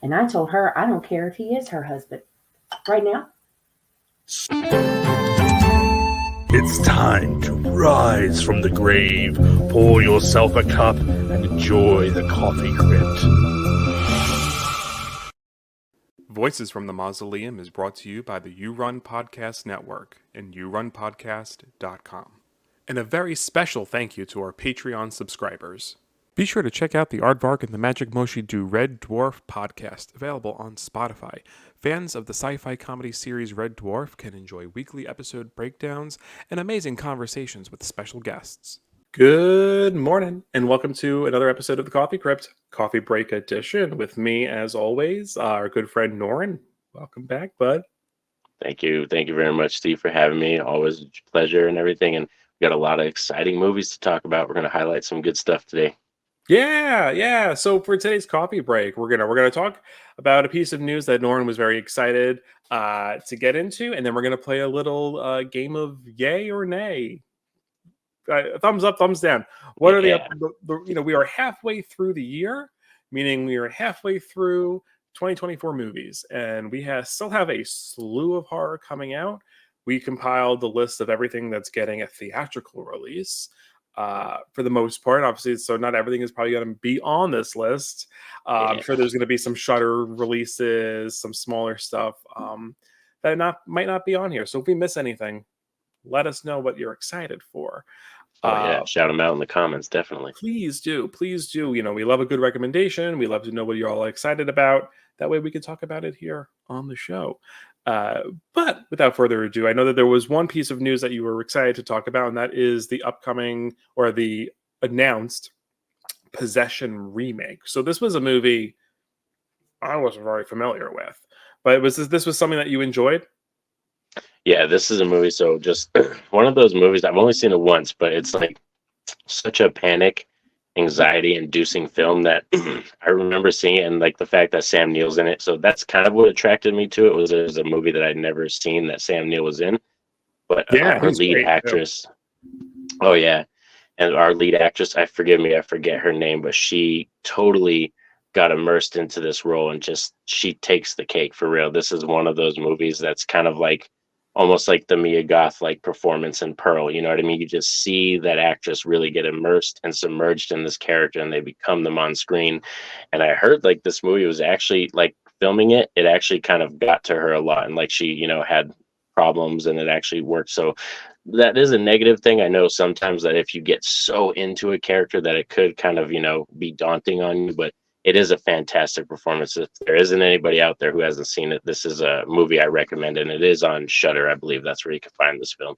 And I told her I don't care if he is her husband. Right now, It's time to rise from the grave, pour yourself a cup, and enjoy the coffee crypt. Voices from the Mausoleum is brought to you by the You Run Podcast Network and yourunpodcast.com. And a very special thank you to our Patreon subscribers. Be sure to check out the Aardvark and the Magic Moshi Do Red Dwarf podcast, available on Spotify. Fans of the sci-fi comedy series Red Dwarf can enjoy weekly episode breakdowns and amazing conversations with special guests. Good morning, and welcome to another episode of the Coffee Crypt, Coffee Break Edition. With me, as always, our good friend Norin. Welcome back, bud. Thank you very much, Steve, for having me. Always a pleasure and everything. And we got a lot of exciting movies to talk about. We're going to highlight some good stuff today. Yeah. So for today's coffee break, we're gonna talk about a piece of news that Norin was very excited to get into, and then we're gonna play a little game of yay or nay. Thumbs up, thumbs down. What are the we are halfway through the year, meaning we are halfway through 2024 movies, and we still have a slew of horror coming out. We compiled the list of everything that's getting a theatrical release. For the most part, obviously, so not everything is probably going to be on this list. I'm sure there's going to be some Shudder releases, some smaller stuff that might not be on here. So if we miss anything, let us know what you're excited for. Shout them out in the comments, definitely. Please do. We love a good recommendation. We love to know what you're all excited about. That way we can talk about it here on the show. But without further ado, I know that there was one piece of news that you were excited to talk about, and that is the upcoming or the announced Possession remake. So this was a movie I wasn't very familiar with, but this was something that you enjoyed? Yeah, this is a movie. So just one of those movies, I've only seen it once, but it's like such a panic, anxiety-inducing film that I remember seeing it, and like the fact that Sam Neill's in it. So that's kind of what attracted me to it. It was a movie that I'd never seen that Sam Neill was in. But our lead actress, and our lead actress, I forget her name, but she totally got immersed into this role, and she takes the cake for real. This is one of those movies that's kind of like almost like the Mia Goth like performance in Pearl. You know what I mean? You just see that actress really get immersed and submerged in this character, and they become them on screen. And I heard like this movie was actually like filming it actually kind of got to her a lot, and like she had problems, and it actually worked. So that is a negative thing. I know sometimes that if you get so into a character that it could kind of be daunting on you, but it is a fantastic performance. If there isn't anybody out there who hasn't seen it, this is a movie I recommend, and it is on Shudder. I believe that's where you can find this film.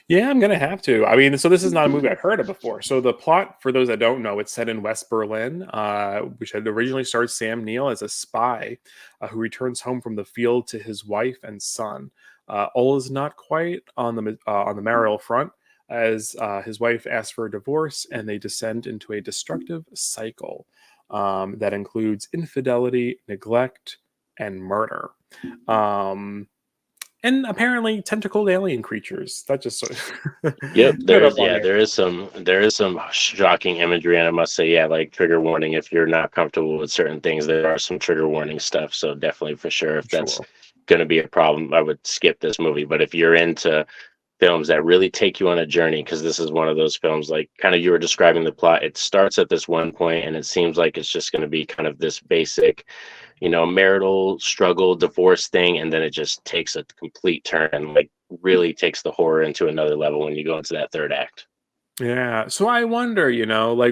Yeah, I'm gonna have to. I mean, so this is not a movie I've heard of before. So the plot, for those that don't know, it's set in West Berlin, which had originally starred Sam Neill as a spy who returns home from the field to his wife and son. All is not quite on the marital front, as his wife asks for a divorce, and they descend into a destructive cycle that includes infidelity, neglect, and murder. And apparently tentacled alien creatures. That just sort of Yep, there is some shocking imagery, and I must say, like trigger warning if you're not comfortable with certain things. There are some trigger warning stuff, so definitely for sure if that's going to be a problem, I would skip this movie. But if you're into films that really take you on a journey, because this is one of those films, like kind of you were describing the plot, it starts at this one point and it seems like it's just going to be kind of this basic marital struggle, divorce thing, and then it just takes a complete turn and like really takes the horror into another level when you go into that third act. Yeah, so I wonder,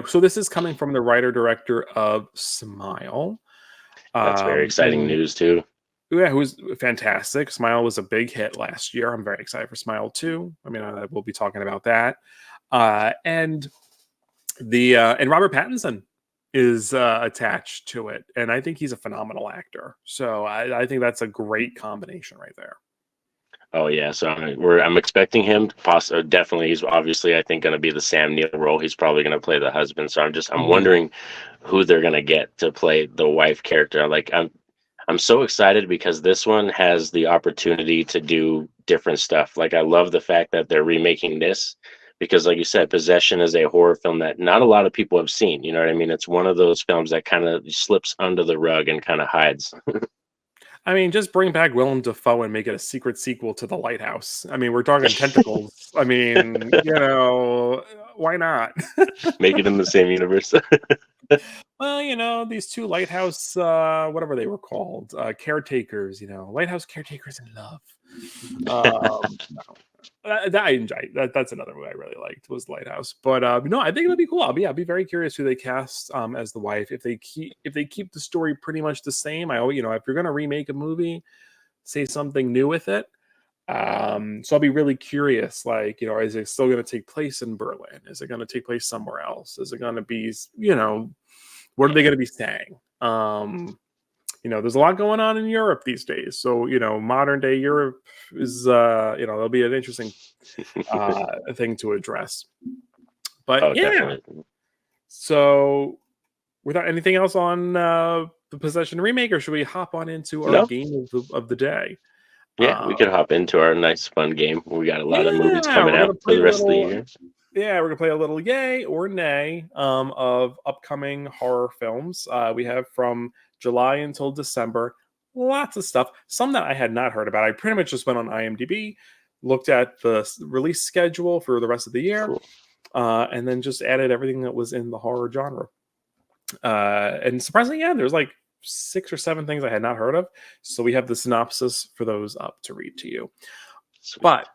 so this is coming from the writer director of Smile. That's very exciting news too. Yeah, who was fantastic. Smile was a big hit last year. I'm very excited for Smile 2. I mean, we'll be talking about that. And Robert Pattinson is attached to it, and I think he's a phenomenal actor. So I think that's a great combination right there. Oh yeah, so I'm expecting him definitely. He's obviously I think going to be the Sam Neill role. He's probably going to play the husband. So I'm wondering who they're going to get to play the wife character. Like I'm so excited because this one has the opportunity to do different stuff. Like I love the fact that they're remaking this, because, like you said, Possession is a horror film that not a lot of people have seen. You know what I mean? It's one of those films that kind of slips under the rug and kind of hides. I mean, just bring back Willem Dafoe and make it a secret sequel to The Lighthouse. I mean, we're talking tentacles. I mean, why not? Make it in the same universe. Well, these two lighthouse, whatever they were called, caretakers. Lighthouse caretakers in love. No. That I enjoy. That's another movie I really liked was Lighthouse. But no, I think it'll be cool. I'll be very curious who they cast as the wife. If they keep the story pretty much the same, I always, if you're gonna remake a movie, say something new with it. So I'll be really curious. Like, is it still going to take place in Berlin? Is it going to take place somewhere else? Is it going to be, what are they going to be saying? There's a lot going on in Europe these days. So, modern day Europe is, it'll be an interesting thing to address. But Oh, yeah. definitely. So, without anything else on the Possession remake, or should we hop on into our No. game of the day? Yeah, we could hop into our nice fun game. We got a lot of movies Yeah, coming we're gonna out for play the a rest of the little. year. Yeah, we're gonna play a little yay or nay of upcoming horror films. We have from July until December, lots of stuff. Some that I had not heard about. I pretty much just went on IMDb, looked at the release schedule for the rest of the year, Cool. and then just added everything that was in the horror genre. And surprisingly, yeah, there's like 6 or 7 things I had not heard of. So we have the synopsis for those up to read to you. Sweet. But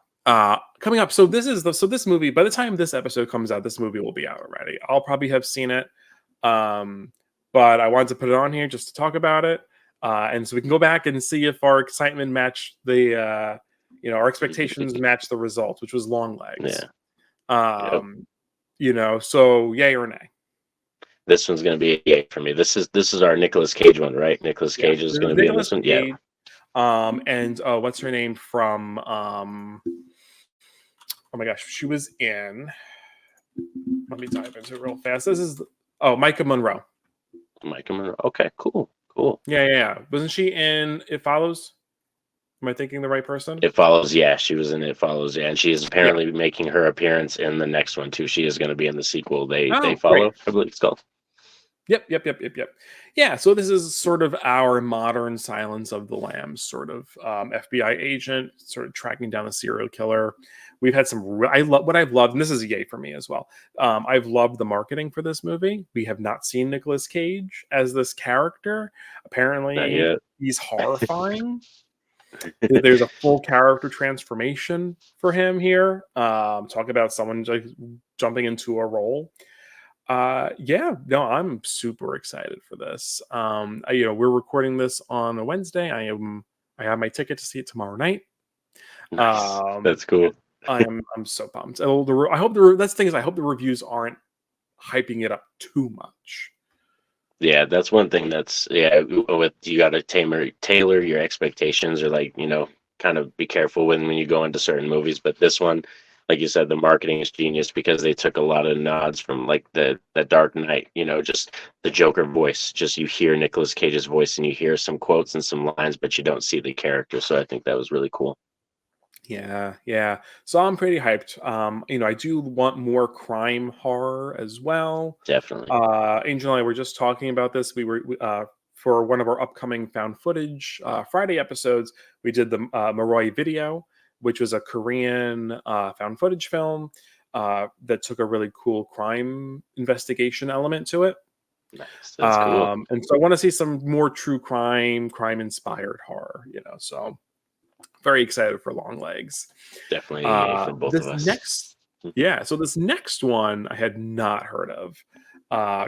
coming up, so this movie, by the time this episode comes out, this movie will be out already. I'll probably have seen it. But I wanted to put it on here just to talk about it. And so we can go back and see if our excitement matched our expectations matched the result, which was Long Legs. Yeah. So yay or nay? This one's gonna be a yay for me. This is our Nicolas Cage one, right? Nicolas Cage is gonna be in this one. Cage, yeah. And what's her name from oh my gosh, she was in, let me dive into it real fast. This is Micah Monroe. Micah Monroe. Okay, cool. Yeah. Wasn't she in It Follows? Am I thinking the right person? It Follows, yeah. She was in It Follows, yeah. And she is apparently making her appearance in the next one too. She is gonna be in the sequel. They Follow, great. I believe it's called. Yep. Yeah, so this is sort of our modern Silence of the Lambs sort of FBI agent, sort of tracking down the serial killer. We've had what I've loved, and this is a yay for me as well. I've loved the marketing for this movie. We have not seen Nicolas Cage as this character. Apparently, he's horrifying. There's a full character transformation for him here. Talk about someone like jumping into a role. I'm super excited for this. We're recording this on a Wednesday. I have my ticket to see it tomorrow night. Nice. That's cool. I'm so pumped. I hope that's the thing is I hope the reviews aren't hyping it up too much. Yeah, that's one thing with you got to tailor your expectations, or kind of be careful when you go into certain movies. But this one, like you said, the marketing is genius because they took a lot of nods from like the Dark Knight, just the Joker voice. Just you hear Nicolas Cage's voice and you hear some quotes and some lines, but you don't see the character. So I think that was really cool. Yeah. So I'm pretty hyped. I do want more crime horror as well. Definitely. Angel and I were just talking about this. We were for one of our upcoming found footage Friday episodes. We did the Moroi video, which was a Korean found footage film that took a really cool crime investigation element to it. Nice. That's cool. And so I want to see some more true crime inspired horror. So very excited for Long Legs. Definitely for both of us. So this next one I had not heard of,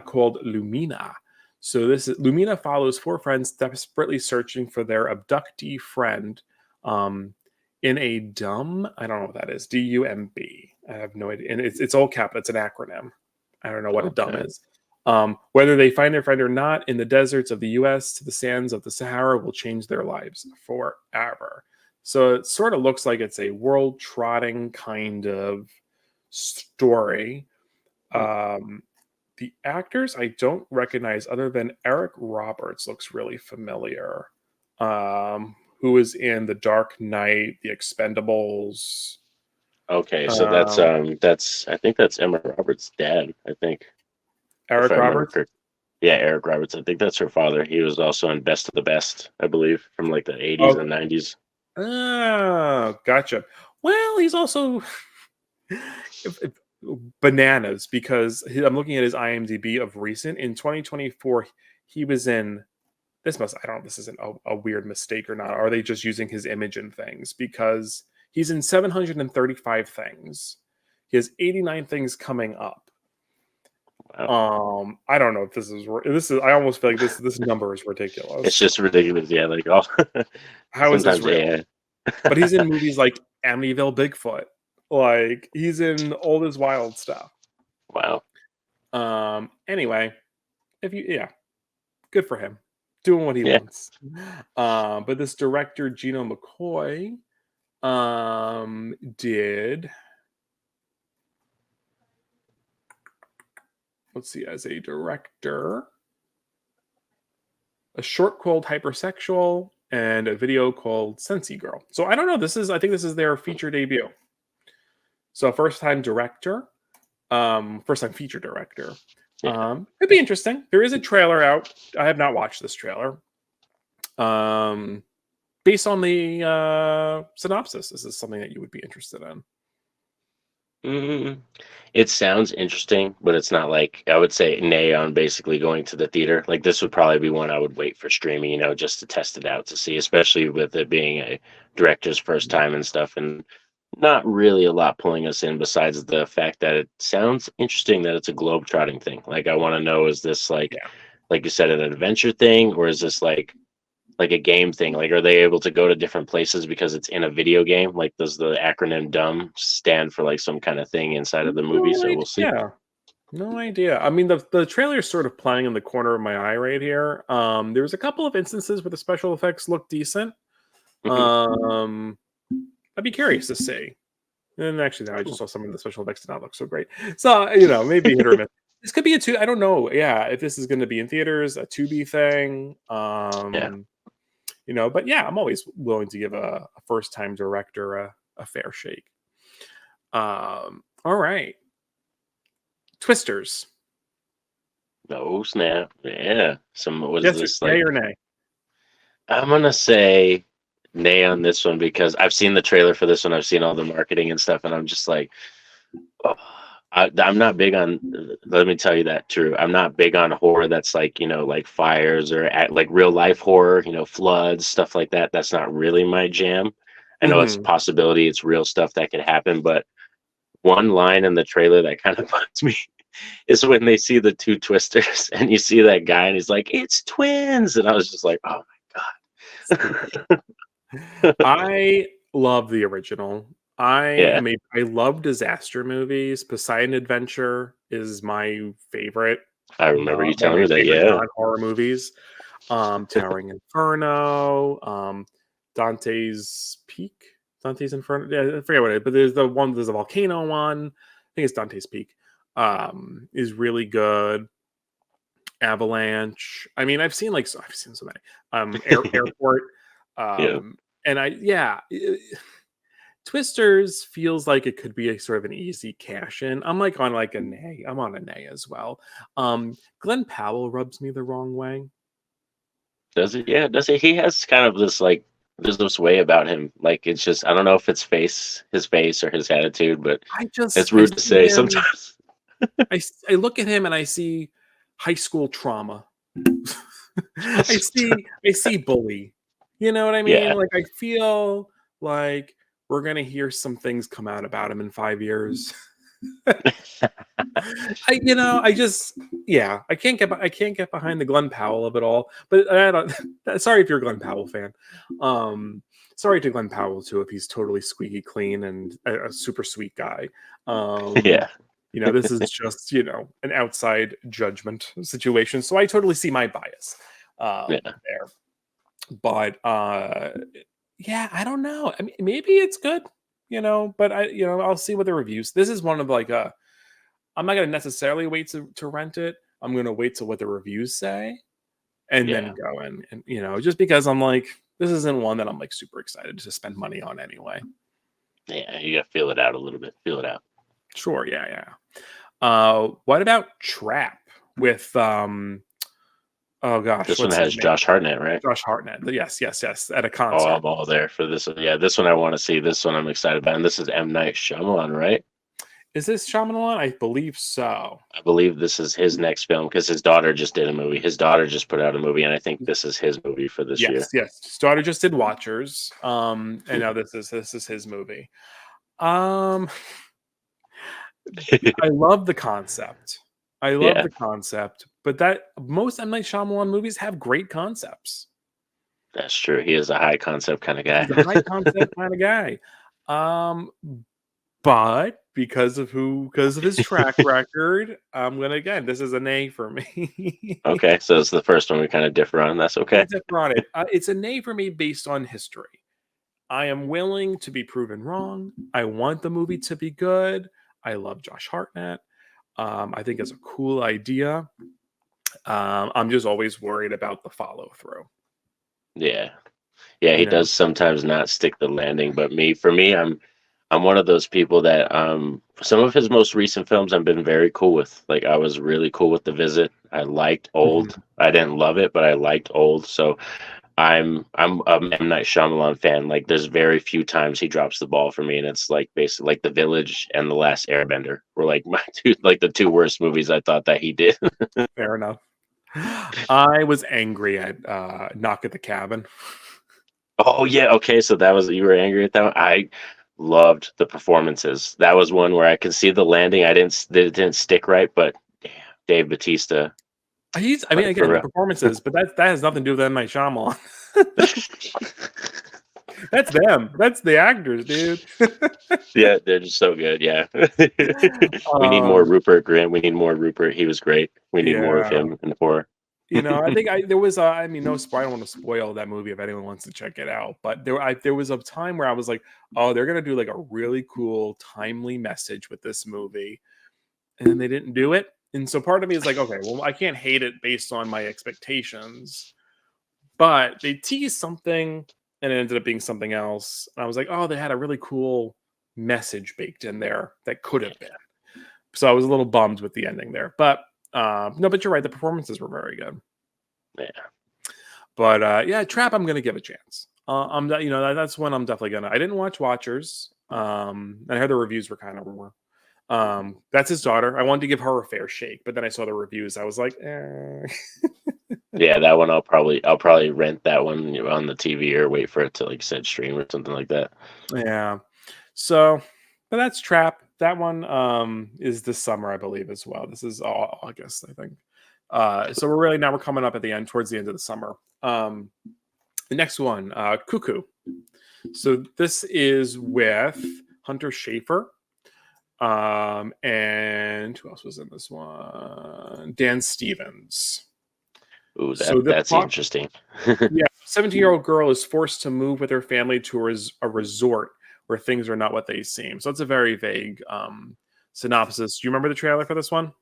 called Lumina. So Lumina follows 4 friends desperately searching for their abductee friend in a dumb, I don't know what that is, DUMB. I have no idea. And it's all capital. It's an acronym. I don't know what a dumb is. Whether they find their friend or not in the deserts of the U.S. to the sands of the Sahara will change their lives forever. So it sort of looks like it's a world-trotting kind of story. The actors I don't recognize other than Eric Roberts looks really familiar. Who is in The Dark Knight, The Expendables. Okay, so Um, that's I think that's Emma Roberts' dad. I think if Eric I remember Roberts. correctly. Yeah, Eric Roberts. I think that's her father. He was also in Best of the Best, I believe, from like the 80s Oh, and 90s. gotcha. Well, he's also if- bananas because I'm looking at his IMDb of recent. In 2024, he was in. This must. I don't know if this isn't a weird mistake or not. Are they just using his image and things? Because he's in 735 things. He has 89 things coming up. Wow. I don't know if this is. I almost feel like this number is It's ridiculous. just ridiculous. Yeah, like all How is this sometimes, real? yeah. But he's in movies like Amityville Bigfoot. Like he's in all this wild stuff. Wow. Anyway, if you yeah, good for him. Doing what he Yeah. wants. But this director, Gino McCoy, did let's see, as a director, a short called Hypersexual and a video called Sensi Girl. So I don't know. I think this is their feature debut. So first time feature director. Yeah. Could be interesting. There is a trailer out. I have not watched this trailer. Based on the synopsis, is this something that you would be interested in? Mm, it sounds interesting, but it's not like I would say nay on basically going to the theater. Like this would probably be one I would wait for streaming, just to test it out to see, especially with it being a director's first time and stuff, and not really a lot pulling us in besides the fact that it sounds interesting that it's a globe-trotting thing. Like I want to know, is this Yeah. like you said, an adventure thing, or is this like a game thing? Like, are they able to go to different places because it's in a video game? Like, does the acronym DUMB stand for like some kind of thing inside of the movie? No So we'll see. idea. No idea. I mean, the trailer is sort of playing in the corner of my eye right here. There's a couple of instances where the special effects look decent. Hmm. Um, I'd be curious to see. And actually, now I just Cool. saw some of the special effects did not look so great. So maybe hit or miss. This could be a two. I don't know. Yeah, if this is going to be in theaters, a 2B thing. Yeah. But yeah, I'm always willing to give a first time director a fair shake. All right, Twisters. No snap. Yeah. What is Yes, this yay like? or nay? I'm gonna say nay on this one because I've seen the trailer for this one. I've seen all the marketing and stuff, and I'm just like, oh, I'm not big on. Let me tell you that true. I'm not big on horror that's like like fires or like real life horror. Floods, stuff like that. That's not really my jam. I know it's a Hmm. possibility. It's real stuff that could happen, but one line in the trailer that kind of bugs me is when they see the two twisters and you see that guy and he's like, "It's twins," and I was just like, "Oh my god." I love the original. Yeah, I love disaster movies. Poseidon Adventure is my favorite. I remember you One of telling my me that. favorite Yeah, non-horror movies. Towering Inferno, Dante's Peak, Dante's Inferno. Yeah, I forget what it is, but there's a volcano one. I think it's Dante's Peak. Is really good. Avalanche. I mean, I've seen so many. Airport. yeah. And Twisters feels like it could be a sort of an easy cash in. I'm like on like a nay. I'm on a nay as well. Glenn Powell rubs me the wrong way. Does it? Yeah, does it? He has kind of this like there's this way about him. Like it's just I don't know if it's his face or his attitude, but it's I rude to see say him. sometimes. I look at him and I see high school trauma. I see bully. You know what I mean? Yeah. Like I feel like we're gonna hear some things come out about him in 5 years. I just yeah, I can't get behind the Glenn Powell of it all. But I don't. Sorry if you're a Glenn Powell fan. Sorry to Glenn Powell too if he's totally squeaky clean and a super sweet guy. Um, Yeah. this is just an outside judgment situation. So I totally see my bias Yeah. there. But yeah, I don't know. I mean, maybe it's good. But I'll see what the reviews. This is one of like a I'm not gonna necessarily wait to rent it. I'm gonna wait till what the reviews say and then Yeah. go and just because I'm like, this isn't one that I'm like super excited to spend money on anyway. Yeah, you got to feel it out a little bit. Feel it out. Sure, yeah. What about Trap with oh gosh, This one what's his has name? Josh Hartnett, right? Josh Hartnett. Yes, at a Oh, concert. I'm all there for this one. Yeah, this one I want to see. This one I'm excited about. And this is M. Night Shyamalan, right? Is this Shyamalan? I believe so. I believe this is his next film because his daughter just did a movie. His daughter just put out a movie, and I think this is his movie for this year. Yes. His daughter just did Watchers. And now this is his movie. Um, I love the concept. I love Yeah, the concept, but that most M. Night Shyamalan movies have great concepts. that's true. He is a high concept kind of guy. He's a high concept kind of guy. Um, but because of his track record, I'm gonna again. This is an A for me. Okay, so it's the first one we kind of differ on. That's okay. It's on it. It's an A for me based on history. I am willing to be proven wrong. I want the movie to be good. I love Josh Hartnett. I think it's a cool idea. I'm just always worried about the follow through. Yeah, yeah, he You know, does sometimes not stick the landing, but for me, I'm one of those people that some of his most recent films I've been very cool with. Like I was really cool with The Visit. I liked Mhm. Old. I didn't love it, but I liked Old. So I'm a M. Night Shyamalan fan. Like there's very few times he drops the ball for me, and it's like basically like The Village and The Last Airbender were like my the two worst movies I thought that he did. Fair enough. I was angry at Knock at the Cabin. Oh yeah, okay. So that was you were angry at that one. I loved the performances. That was one where I could see the landing. It didn't stick right, but damn, Dave Batista, I mean, like for again, the real. performances, but that has nothing to do with M. Night Shyamalan. That's them. That's the actors, dude. Yeah, they're just so good. Yeah, we need more um, Rupert Grint. We need more Rupert. He was great. We need more of yeah. him in horror. I think there was I mean, no spoil. I don't want to spoil that movie if anyone wants to check it out. But there was a time where I was like, oh, they're gonna do like a really cool, timely message with this movie, and then they didn't do it. And so part of me is like, okay, well, I can't hate it based on my expectations, but they teased something and it ended up being something else. And I was like, oh, they had a really cool message baked in there that could have been. So I was a little bummed with the ending there, but no, but you're right. The performances were very good. Yeah. But yeah, Trap, I'm gonna give a chance. That's when I'm definitely gonna. I didn't watch Watchers. And I heard the reviews were kind of rumor. That's his daughter. I wanted to give her a fair shake, but then I saw the reviews. I was like, eh. Yeah, that one I'll probably rent that one on the TV or wait for it to like said stream or something like that. Yeah. So, but that's Trap. That one is this summer, I believe, as well. This is August, I think. So we're coming up at the end, towards the end of the summer. The next one, Cuckoo. So this is with Hunter Schafer. And who else was in this one? Dan Stevens. Ooh, So the that's plot, interesting. yeah, 17-year-old girl is forced to move with her family to a resort where things are not what they seem. So it's a very vague synopsis. Do you remember the trailer for this one?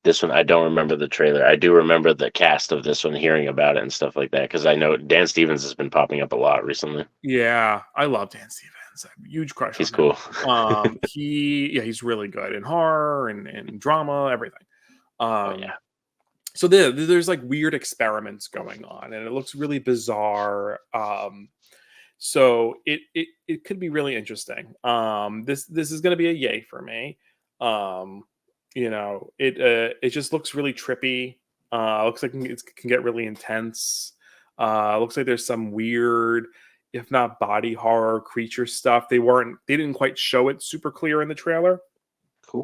This one, I don't remember the trailer. I do remember the cast of this one, hearing about it and stuff like that, because I know Dan Stevens has been popping up a lot recently. Yeah, I love Dan Stevens. I have a huge crush He's on him. cool. He's really good in horror and drama, everything. Oh yeah, So there's like weird experiments going on, and it looks really bizarre. So it could be really interesting. This is going to be a yay for me. Um, it just looks really trippy. Looks like it can get really intense. Looks like there's some weird, if not body horror creature stuff. They didn't quite show it super clear in the trailer. cool.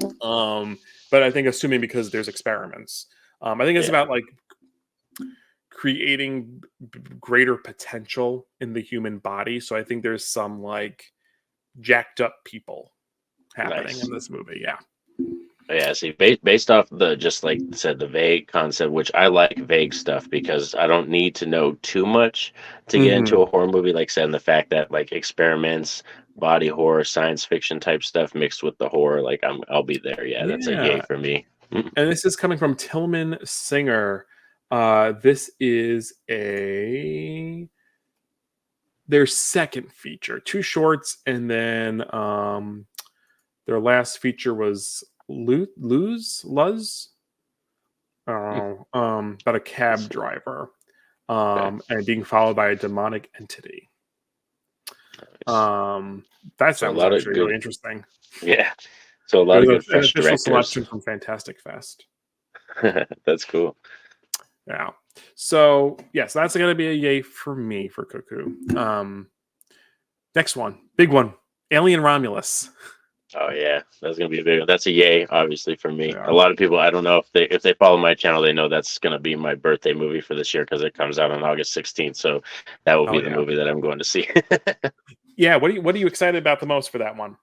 But I think assuming because there's experiments, I think it's Yeah, about like creating greater potential in the human body. So I think there's some like jacked up people happening nice. in this movie. Yeah. Yeah, see, based off the just like I said the vague concept, which I like vague stuff because I don't need to know too much to get Mhm. into a horror movie. Like I said, and the fact that like experiments, body horror, science fiction type stuff mixed with the horror, like I'll be there. Yeah, that's a yay Yeah. for me. And this is coming from Tillman Singer. This is a their second feature, 2 shorts, and then their last feature was Luz, about a cab driver, and being followed by a demonic entity. That So a sounds lot of actually good, really interesting. yeah. So a It lot of was good an fresh official directors. selection from Fantastic Fest. That's cool. Yeah. So yes, that's going to be a yay for me for Cuckoo. Next one, big one, Alien Romulus. Oh yeah, that's gonna be a big. That's a yay, obviously for me. A Yeah. lot of people, I don't know if they follow my channel, they know that's gonna be my birthday movie for this year because it comes out on August 16th. So that will Oh be the yeah. movie that I'm going to see. Yeah. What are you excited about the most for that one?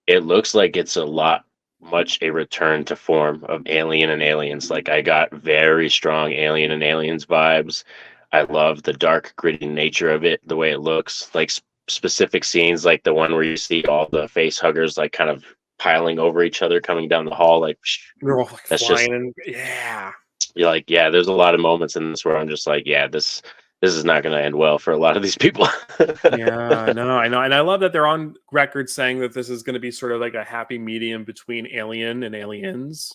It looks like it's a lot much a return to form of Alien and Aliens. Like I got very strong Alien and Aliens vibes. I love the dark, gritty nature of it, the way it looks. Like specific scenes, like the one where you see all the face huggers like kind of piling over each other coming down the hall. Like They're all like that's just flying and yeah. you're like, yeah. There's a lot of moments in this where I'm just like, yeah, this is not going to end well for a lot of these people. Yeah, no, I know, and I love that they're on record saying that this is going to be sort of like a happy medium between Alien and Aliens.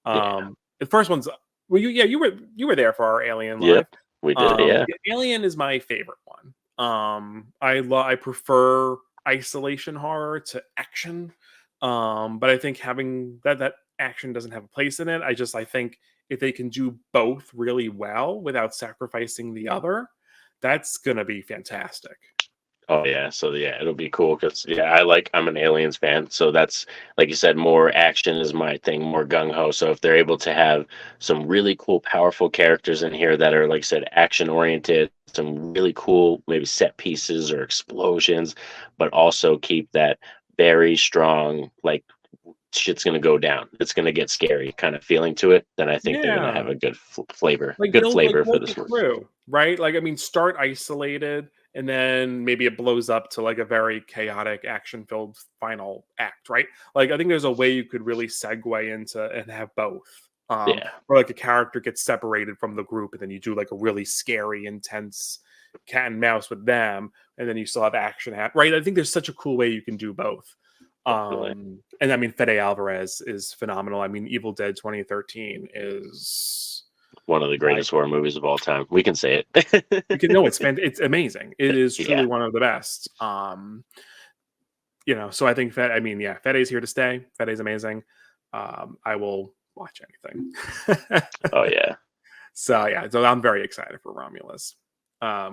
Yeah. The first one's well, you were there for our Alien live. Yep. We did. Yeah. Alien is my favorite one. I prefer isolation horror to action, but I think having that action doesn't have a place in it. I think if they can do both really well without sacrificing the other, that's gonna be fantastic. Oh yeah, so yeah, it'll be cool because yeah, I'm an Aliens fan, so that's like you said, more action is my thing, more gung ho. So if they're able to have some really cool, powerful characters in here that are like I said, action oriented, some really cool maybe set pieces or explosions, but also keep that very strong like shit's gonna go down, it's gonna get scary kind of feeling to it. Then I think they're gonna have Yeah. a good flavor, Like good build flavor for the this movie. crew, right? Like I mean, start isolated, and then maybe it blows up to like a very chaotic, action-filled final act, right? Like I think there's a way you could really segue into and have both. Yeah, Or like a character gets separated from the group, and then you do like a really scary, intense cat and mouse with them, and then you still have action, right? I think there's such a cool way you can do both. definitely. And I mean, Fede Alvarez is phenomenal. I mean, Evil Dead 2013 is One of the like greatest horror movies of all time. We can say it. it's amazing. It is truly Yeah. one of the best. So I think Fede's here to stay. Fede's amazing. I will watch anything. Oh yeah. So I'm very excited for Romulus. All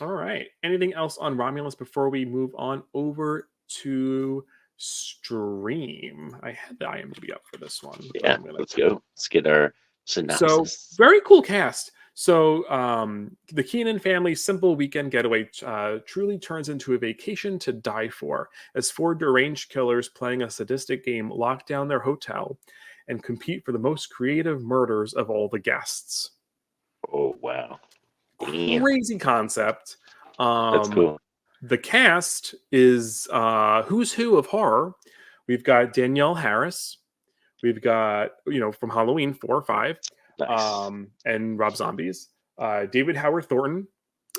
right. Anything else on Romulus before we move on over to stream? I had the IMDb up for this one. Yeah. Let's go. Let's get our So synopsis. very cool cast. So the Keenan family's simple weekend getaway truly turns into a vacation to die for as 4 deranged killers playing a sadistic game lock down their hotel and compete for the most creative murders of all the guests. Oh wow. Damn. Crazy concept. That's cool. The cast is who's who of horror. We've got Danielle Harris. We've got, from Halloween 4 or 5, Nice. and Rob Zombies. David Howard Thornton,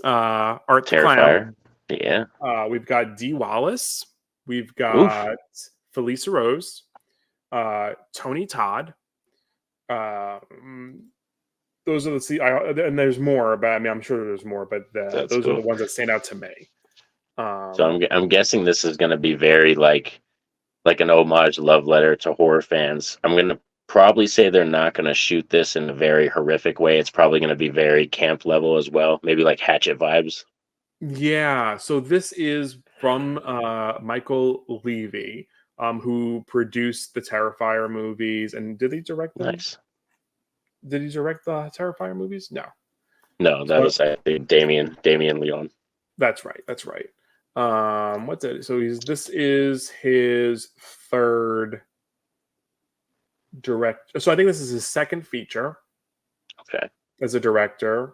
Art the Terrifier. Clown. Yeah. We've got Dee Wallace. We've Oof. got Felisa Rose, Tony Todd. Those are and there's more, but I mean, I'm sure there's more, but those cool. are the ones that stand out to me. So I'm guessing this is going to be very like an homage love letter to horror fans. I'm going to probably say they're not going to shoot this in a very horrific way. It's probably going to be very camp level as well. Maybe like Hatchet vibes. Yeah. So this is from Michael Levy, who produced the Terrifier movies. And did he direct them? Nice. Did he direct the Terrifier movies? No. No, that was I think Damien Leon. That's right. What's it? So this is his third direct. So I think this is his second feature. Okay. As a director.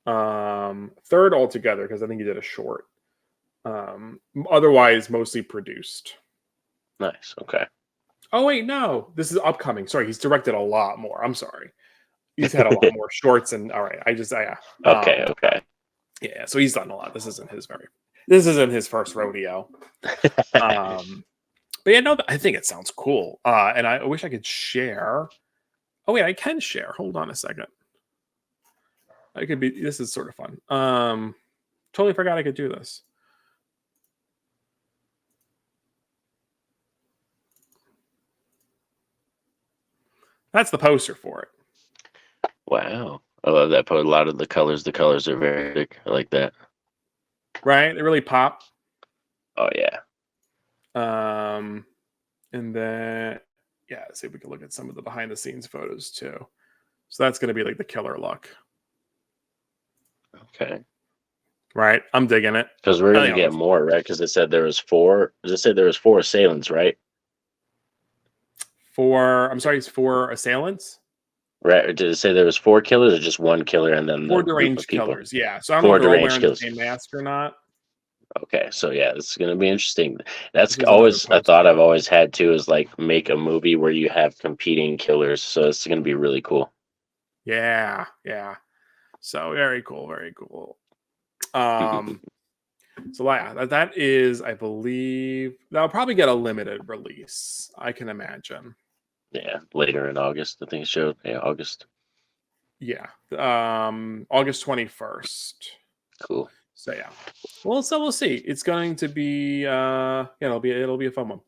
Third altogether, because I think he did a short. Otherwise, mostly produced. Nice. Okay. Oh wait, no. This is upcoming. Sorry, he's directed a lot more. I'm sorry. He's had a lot more shorts and all right. Okay. Yeah, so he's done a lot. This isn't his first rodeo. But yeah, no, I think it sounds cool. And I wish I could share. Oh wait, I can share. Hold on a second. This is sort of fun. Totally forgot I could do this. That's the poster for it. Wow. I love that. A lot of the colors are very big. I like that. Right? They really pop. Oh yeah. And then yeah, see if we can look at some of the behind the scenes photos too. So that's gonna be like the killer look. Okay. Right? I'm digging it. Because we're gonna get more, right? Because it said there was 4. Does it say there was 4 assailants, right? It's 4 assailants. Right? Or did it say there was 4 killers, or just 1 killer and then 4 the group of deranged people? killers. Yeah. So I don't know 4 if they're all deranged wearing killers. the same mask or not. Okay, so yeah, this is gonna be interesting. That's This is always another a thought poster. I've always had too, is like make a movie where you have competing killers. So it's gonna be really cool. Yeah, yeah. So very cool, very cool. So yeah, that is, I believe, that'll probably get a limited release. I can imagine. Yeah, later in August, I think it showed. Yeah, August. Yeah, August 21st. Cool. So yeah, well, so we'll see. It's going to be, yeah, it'll be a fun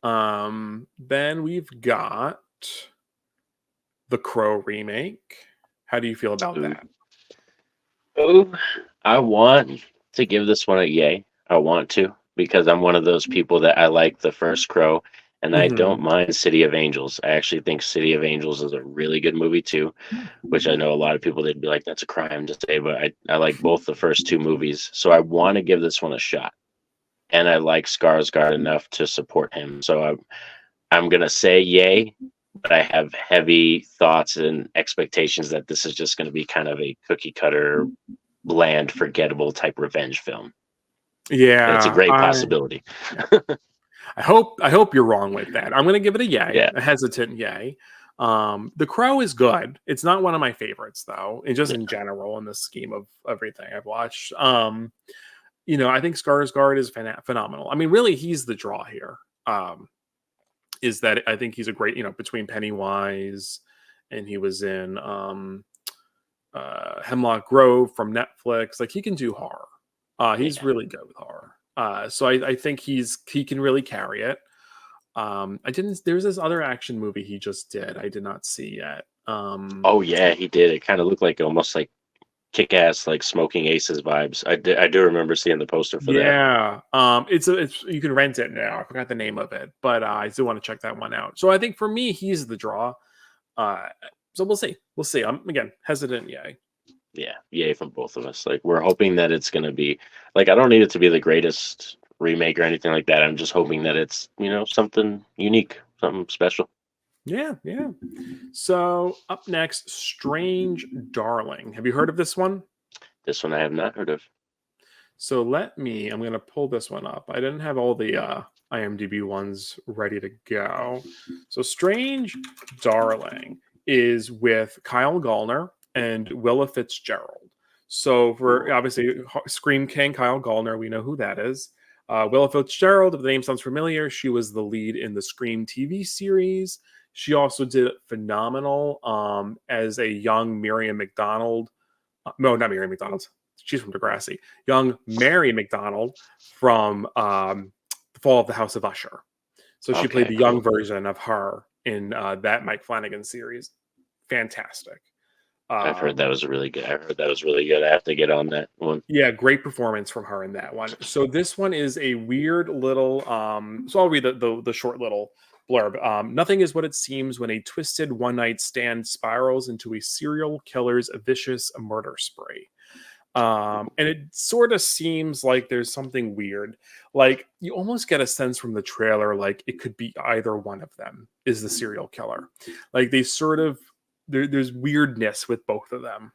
one. Then we've got the Crow remake. How do you feel about that? Oh, I want to give this one a yay. I want to, because I'm one of those people that I like the first Crow, and I don't mind City of Angels. I actually think City of Angels is a really good movie too, which I know a lot of people, they'd be like, that's a crime to say, but I like both the first 2 movies. So I want to give this one a shot. And I like Skarsgård enough to support him. So I'm gonna say yay, but I have heavy thoughts and expectations that this is just gonna be kind of a cookie cutter, bland, forgettable type revenge film. Yeah, And it's a great possibility. I hope you're wrong with that. I'm going to give it a yay, Yeah. a hesitant yay. The Crow is good. It's not one of my favorites though, and just in general in the scheme of everything I've watched. I think Skarsgård is phenomenal. I mean, really, he's the draw here. Is that I think he's a great, between Pennywise, and he was in Hemlock Grove from Netflix. Like, he can do horror. He's really good with horror. So I think he can really carry it. There's this other action movie he just did. I did not see yet. Oh yeah, he did. It kind of looked like almost like Kick-Ass, like Smoking Aces vibes. I do remember seeing the poster for that. Yeah. It's you can rent it now. I forgot the name of it, but I still want to check that one out. So I think for me, he's the draw. So we'll see. We'll see. I'm again hesitant. Yay. Yeah, yay from both of us. Like, we're hoping that it's going to be, like, I don't need it to be the greatest remake or anything like that. I'm just hoping that it's, something unique, something special. Yeah, yeah. So up next, Strange Darling. Have you heard of this one? This one I have not heard of. So I'm going to pull this one up. I didn't have all the IMDb ones ready to go. So Strange Darling is with Kyle Gallner and Willa Fitzgerald. So for obviously Scream King, Kyle Gallner, we know who that is. Willa Fitzgerald, if the name sounds familiar, she was the lead in the Scream TV series. She also did phenomenal as a young Miriam McDonald. No, not Miriam McDonald. She's from Degrassi. Young Mary McDonald from The Fall of the House of Usher. So she played the young version of her in that Mike Flanagan series. Fantastic. I've heard that was really good. I heard that was really good. I have to get on that one. Yeah, great performance from her in that one. So this one is a weird little. So I'll read the short little blurb. Nothing is what it seems when a twisted one-night stand spirals into a serial killer's vicious murder spree. And it sort of seems like there's something weird. Like, you almost get a sense from the trailer, like it could be either one of them is the serial killer. Like, they sort of there's weirdness with both of them.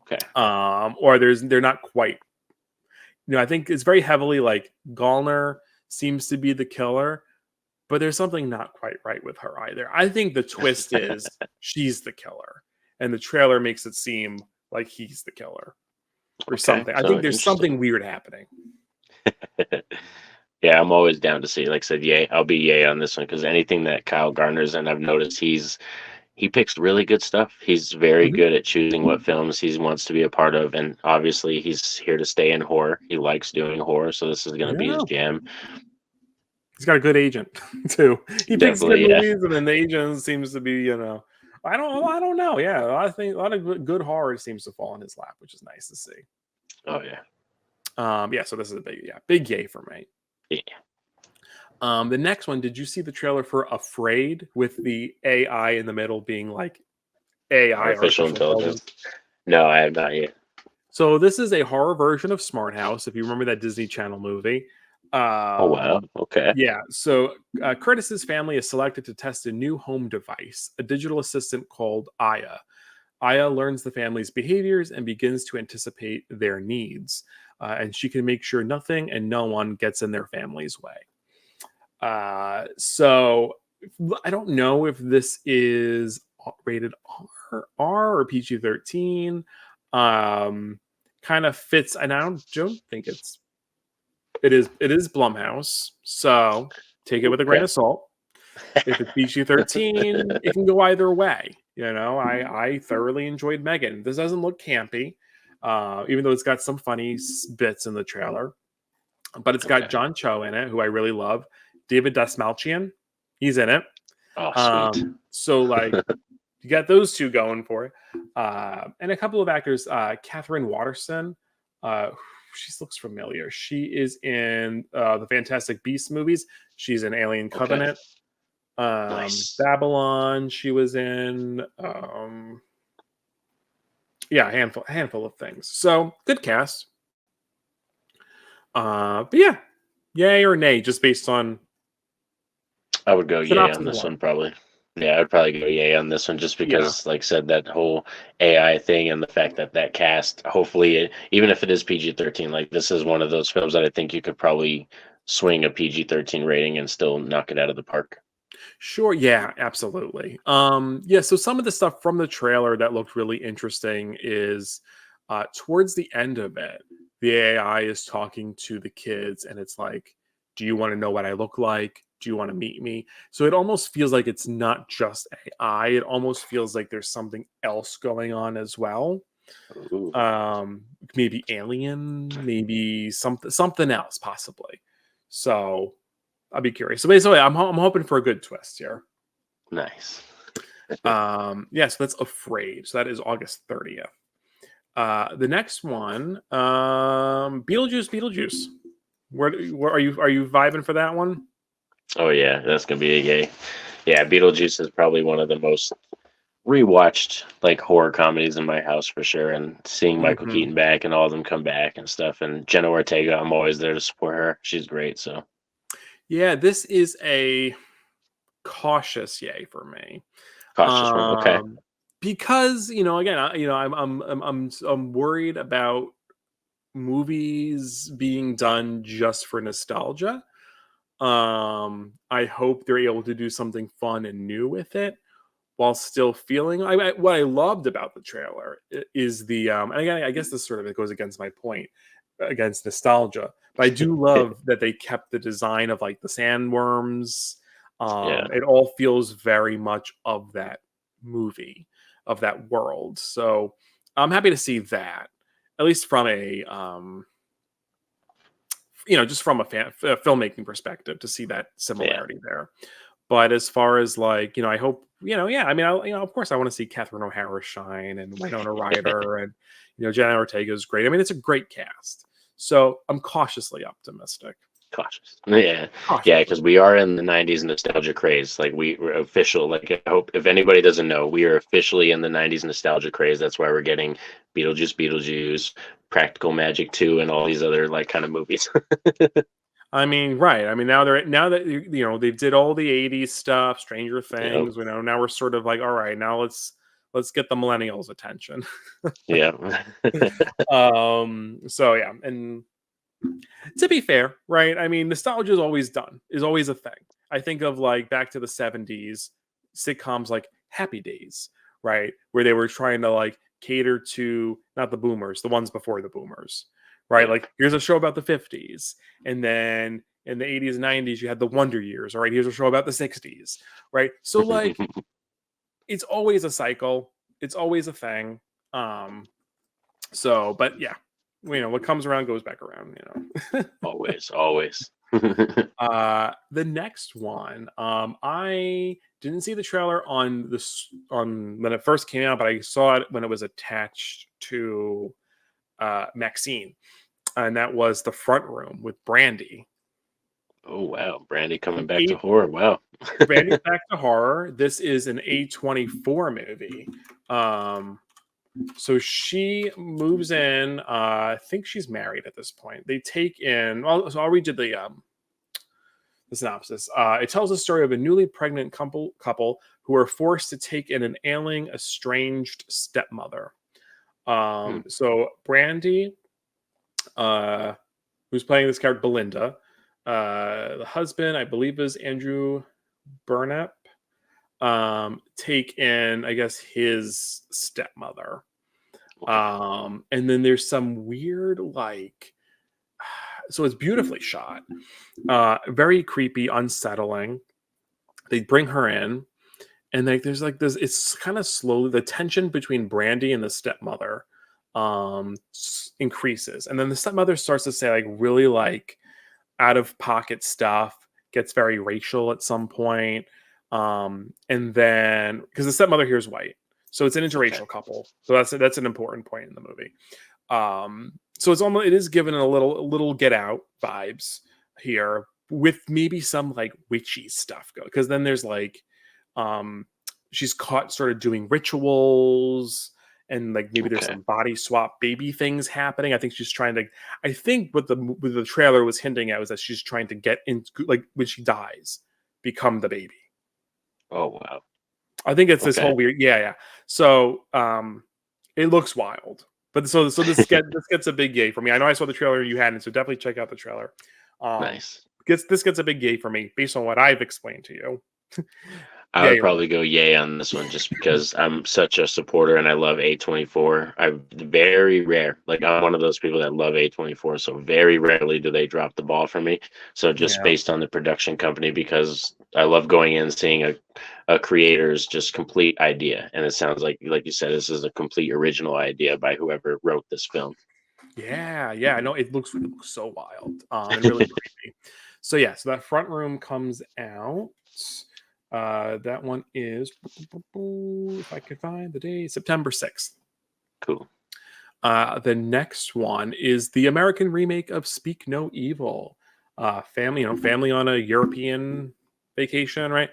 Okay. Or they're not quite. I think it's very heavily like Gallner seems to be the killer, but there's something not quite right with her either. I think the twist is she's the killer, and the trailer makes it seem like he's the killer. or Okay, something. I so think there's interesting. something weird happening. Yeah, I'm always down to see. Like I said, yay, I'll be yay on this one because anything that Kyle Garner's in, I've noticed he picks really good stuff. He's very Mhm. good at choosing what films he wants to be a part of, and obviously he's here to stay in horror. He likes doing horror, so this is going to be his Yeah. jam. He's got a good agent too. He picks good Definitely, yeah. movies, and then the agent seems to be, I don't know. Yeah, a lot of good horror seems to fall in his lap, which is nice to see. Oh yeah, Yeah. So this is a big yay for me. yeah. The next one, did you see the trailer for Afraid with the AI in the middle being like AI, Artificial artificial intelligence. intelligence? No, I have not yet. So this is a horror version of Smart House. If you remember that Disney Channel movie, Oh um, wow. Okay. yeah. So Curtis's family is selected to test a new home device, a digital assistant called Aya. Aya learns the family's behaviors and begins to anticipate their needs, and she can make sure nothing and no one gets in their family's way. So I don't know if this is rated R or PG-13. Kind of fits, and I don't think it is Blumhouse, so take it with a grain Okay. of salt. If it's PG-13, it can go either way. I thoroughly enjoyed Megan. This doesn't look campy, even though it's got some funny bits in the trailer. But it's got Okay. John Cho in it, who I really love. David Dasmalchian, he's in it. Oh, sweet. So like you got those two going for it, and a couple of actors. Catherine Waterston, she looks familiar. She is in the Fantastic Beasts movies. She's in Alien Okay. Covenant, Nice. Babylon. She was in, yeah, handful of things. So good cast. But yeah, yay or nay, just based on I would go yay on synopsis this alone. one probably. Yeah, I'd probably go yay on this one just Yeah. because, like I said, that whole AI thing and the fact that that cast, hopefully, even if it is PG-13, like this is one of those films that I think you could probably swing a PG-13 rating and still knock it out of the park. Sure. Yeah, absolutely. Yeah. So some of the stuff from the trailer that looked really interesting is towards the end of it, the AI is talking to the kids, and it's like, "Do you want to know what I look like? Do you want to meet me?" So it almost feels like it's not just AI. It almost feels like there's something else going on as well. Ooh, Um, Maybe alien, maybe something else, possibly. So I'll be curious. So basically, I'm hoping for a good twist here. nice. Yeah, so that's Afraid. So that is August 30th. The next one, Beetlejuice. Where are you vibing for that one? Oh yeah, that's gonna be a yay. Yeah, Beetlejuice is probably one of the most rewatched like horror comedies in my house for sure. And seeing Michael Hmm. Keaton back and all of them come back and stuff, and Jenna Ortega, I'm always there to support her. She's great. So Yeah, this is a cautious yay for me. cautious one. Okay. Um, because again, I'm worried about movies being done just for nostalgia. I hope they're able to do something fun and new with it while still feeling what I loved about the trailer is the and again, I guess this sort of it goes against my point against nostalgia, but I do love that they kept the design of like the sandworms. Yeah. It all feels very much of that movie, of that world. So I'm happy to see that, at least from a just from a filmmaking perspective, to see that Yeah. similarity there. But as far as like, I hope, yeah, I mean, of course I want to see Catherine O'Hara shine and Winona Ryder and, Jenna Ortega is great. I mean, it's a great cast. So I'm cautiously optimistic. Cautious. Yeah. Yeah, Cautiously. because we are in the 90s nostalgia craze. Like we're official. Like I hope if anybody doesn't know, we are officially in the 90s nostalgia craze. That's why we're getting Beetlejuice, Practical Magic 2, and all these other like kind of movies. I mean, right. I mean, now that they did all the 80s stuff, Stranger Yep. Things, now we're sort of like, all right, now let's get the millennials attention. Yeah. So yeah, and to be fair, right? I mean, nostalgia is always a thing. I think of like back to the 70s sitcoms like Happy Days, right? Where they were trying to like cater to not the boomers, the ones before the boomers, right? Yeah. Like here's a show about the 50s, and then in the 80s and 90s you had the Wonder Years. All right, here's a show about the 60s, right? So like it's always a cycle, it's always a thing. So, but yeah, what comes around goes back around. Always. The next one, I didn't see the trailer on when it first came out, but I saw it when it was attached to Maxine, and that was The Front Room with Brandy. Oh wow, Brandy coming back to A- horror. Wow. Brandy's back to horror. This is an A24 movie. So she moves in. I think she's married at this point. They take in. Well, so I'll read you the synopsis. It tells the story of a newly pregnant couple who are forced to take in an ailing, estranged stepmother. So Brandy, who's playing this character, Belinda, the husband, I believe, is Andrew Burnap. Take in, I guess, his stepmother. And then there's some weird, like, so it's beautifully shot, very creepy, unsettling. They bring her in, and there's like this. It's kind of slowly the tension between Brandy and the stepmother increases, and then the stepmother starts to say like really like out of pocket stuff. Gets very racial at some point, and then because the stepmother here is white, so it's an interracial couple. So that's an important point in the movie. So it is given a little Get Out vibes here with maybe some like witchy stuff go, because then there's like she's caught sort of doing rituals, and like maybe there's some body swap baby things happening. I think she's trying to. I think what the trailer was hinting at was that she's trying to get into, like, when she dies, become the baby. Oh wow. I think it's this whole weird. Yeah. So it looks wild. But so this gets a big yay for me. I know I saw the trailer you hadn't, so definitely check out the trailer. Nice. This gets a big yay for me based on what I've explained to you. I would probably go yay on this one just because I'm such a supporter and I love A24. I'm very rare. Like I'm one of those people that love A24, so very rarely do they drop the ball for me. So just based on the production company, because I love going in and seeing a creator's just complete idea. And it sounds like you said, this is a complete original idea by whoever wrote this film. Yeah, I know it looks so wild and really creepy. So that Front Room comes out. That one is, if I can find the day, September 6th. Cool. The next one is the American remake of Speak No Evil. Family on a European vacation, right?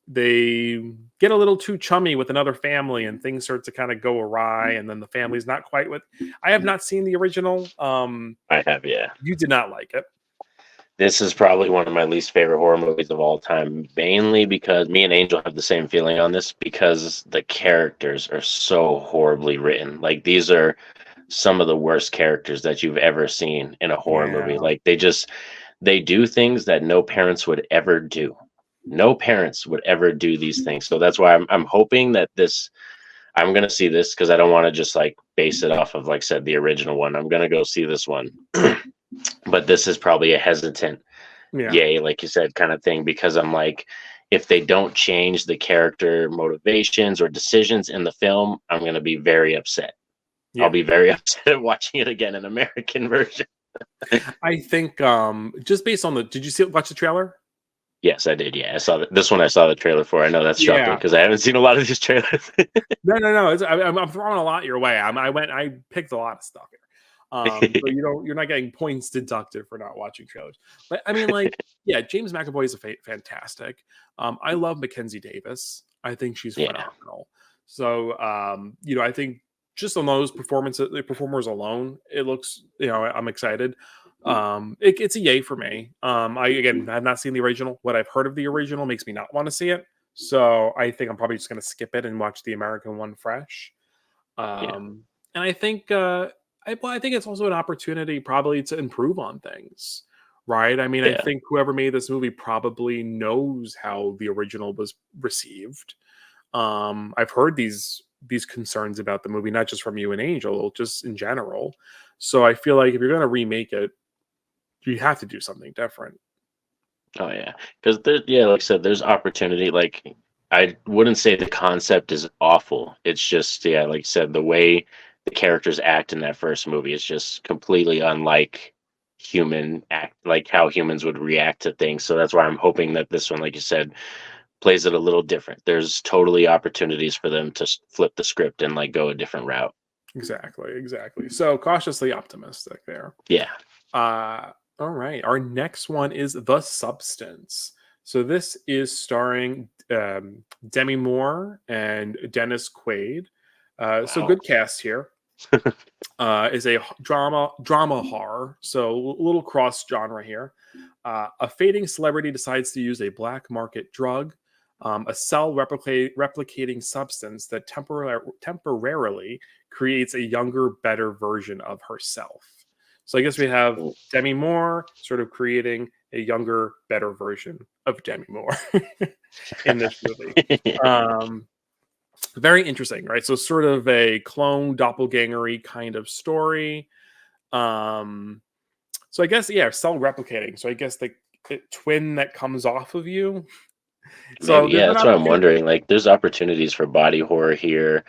They get a little too chummy with another family, and things start to kind of go awry. And then the family's not quite what. I have not seen the original. I have, yeah. You did not like it. This is probably one of my least favorite horror movies of all time, mainly because me and Angel have the same feeling on this, because the characters are so horribly written. Like, these are some of the worst characters that you've ever seen in a horror movie. Like, they do things that no parents would ever do. No parents would ever do these things. So that's why I'm hoping that I'm going to see this, because I don't want to just like base it off of, like I said, the original one. I'm going to go see this one. But this is probably a hesitant yay, like you said, kind of thing, because I'm like, if they don't change the character motivations or decisions in the film, I'm going to be very upset. I'll be very upset watching it again in American version. I think just based on did you watch the trailer? Yes, I did. Yeah, I saw this one. I saw the trailer for. I know that's shocking because I haven't seen a lot of these trailers. No. I'm throwing a lot your way. I picked a lot of stuff here. So you're not getting points deducted for not watching trailers. But I mean, like, James McAvoy is fantastic. I love Mackenzie Davis. I think she's phenomenal. So I think just on those performers alone, it looks, I'm excited. It's a yay for me. I have not seen the original. What I've heard of the original makes me not want to see it. So I think I'm probably just going to skip it and watch the American one fresh. And I think I think it's also an opportunity probably to improve on things, right? I mean, I think whoever made this movie probably knows how the original was received. I've heard these these concerns about the movie, not just from you and Angel, just in general. So I feel like if you're going to remake it, you have to do something different. Oh yeah, because yeah, like I said, there's opportunity. Like I wouldn't say the concept is awful. It's just yeah, like I said, the way the characters act in that first movie is just completely unlike human act, like how humans would react to things. So that's why I'm hoping that this one, like you said, plays it a little different. There's totally opportunities for them to flip the script and like go a different route. Exactly. So cautiously optimistic there. Yeah. All right. Our next one is The Substance. So this is starring Demi Moore and Dennis Quaid. So Wow. good cast here. Is a drama horror. So a little cross genre here. A fading celebrity decides to use a black market drug, a cell replicating substance that temporarily creates a younger, better version of herself. So I guess we have Demi Moore sort of creating a younger, better version of Demi Moore in this movie. Very interesting, right? So sort of a clone doppelganger-y kind of story. So I guess, yeah, cell replicating. So I guess the twin that comes off of you. So Maybe, there's yeah, an that's what I'm opportunity. wondering. Like, there's opportunities for body horror here.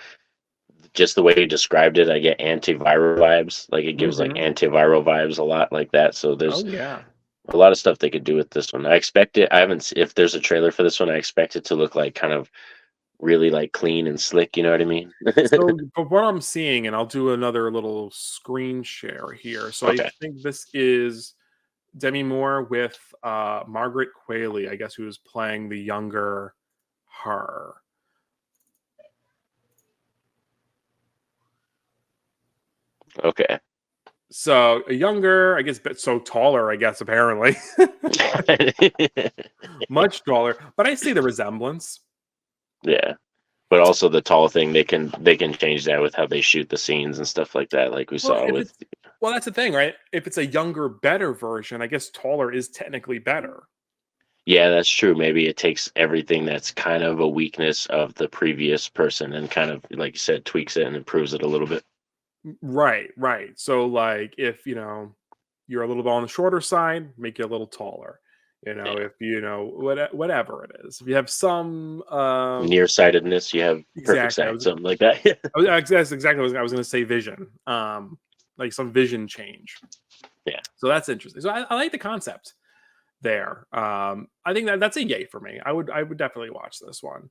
Just the way you described it, I get antiviral vibes. Like, it gives like Mhm. antiviral vibes a lot, like that. So Oh there's yeah. a lot of stuff they could do with this one. I expect it. I haven't. If there's a trailer for this one, I expect it to look like kind of really like clean and slick. You know what I mean? So but what I'm seeing, and I'll do another little screen share here. So I Okay. think this is Demi Moore with Margaret Qualley, I guess, who is playing the younger her. Okay. So a younger, I guess, but so taller, I guess, apparently. Much taller. But I see the resemblance. Yeah. But also the tall thing, they can change that with how they shoot the scenes and stuff like that, like we Well, saw if with. it's well, that's the thing, right? If it's a younger, better version, I guess taller is technically better. Yeah, that's true. Maybe it takes everything that's kind of a weakness of the previous person and kind of, like you said, tweaks it and improves it a little bit. Right. So like if you're a little bit on the shorter side, make you a little taller. Yeah. If whatever it is. If you have some Nearsightedness, you have perfect exactly. sight, something like that. That's exactly what I was gonna say vision. Like some vision change. Yeah. So that's interesting. So I like the concept there. I think that's a yay for me. I would definitely watch this one.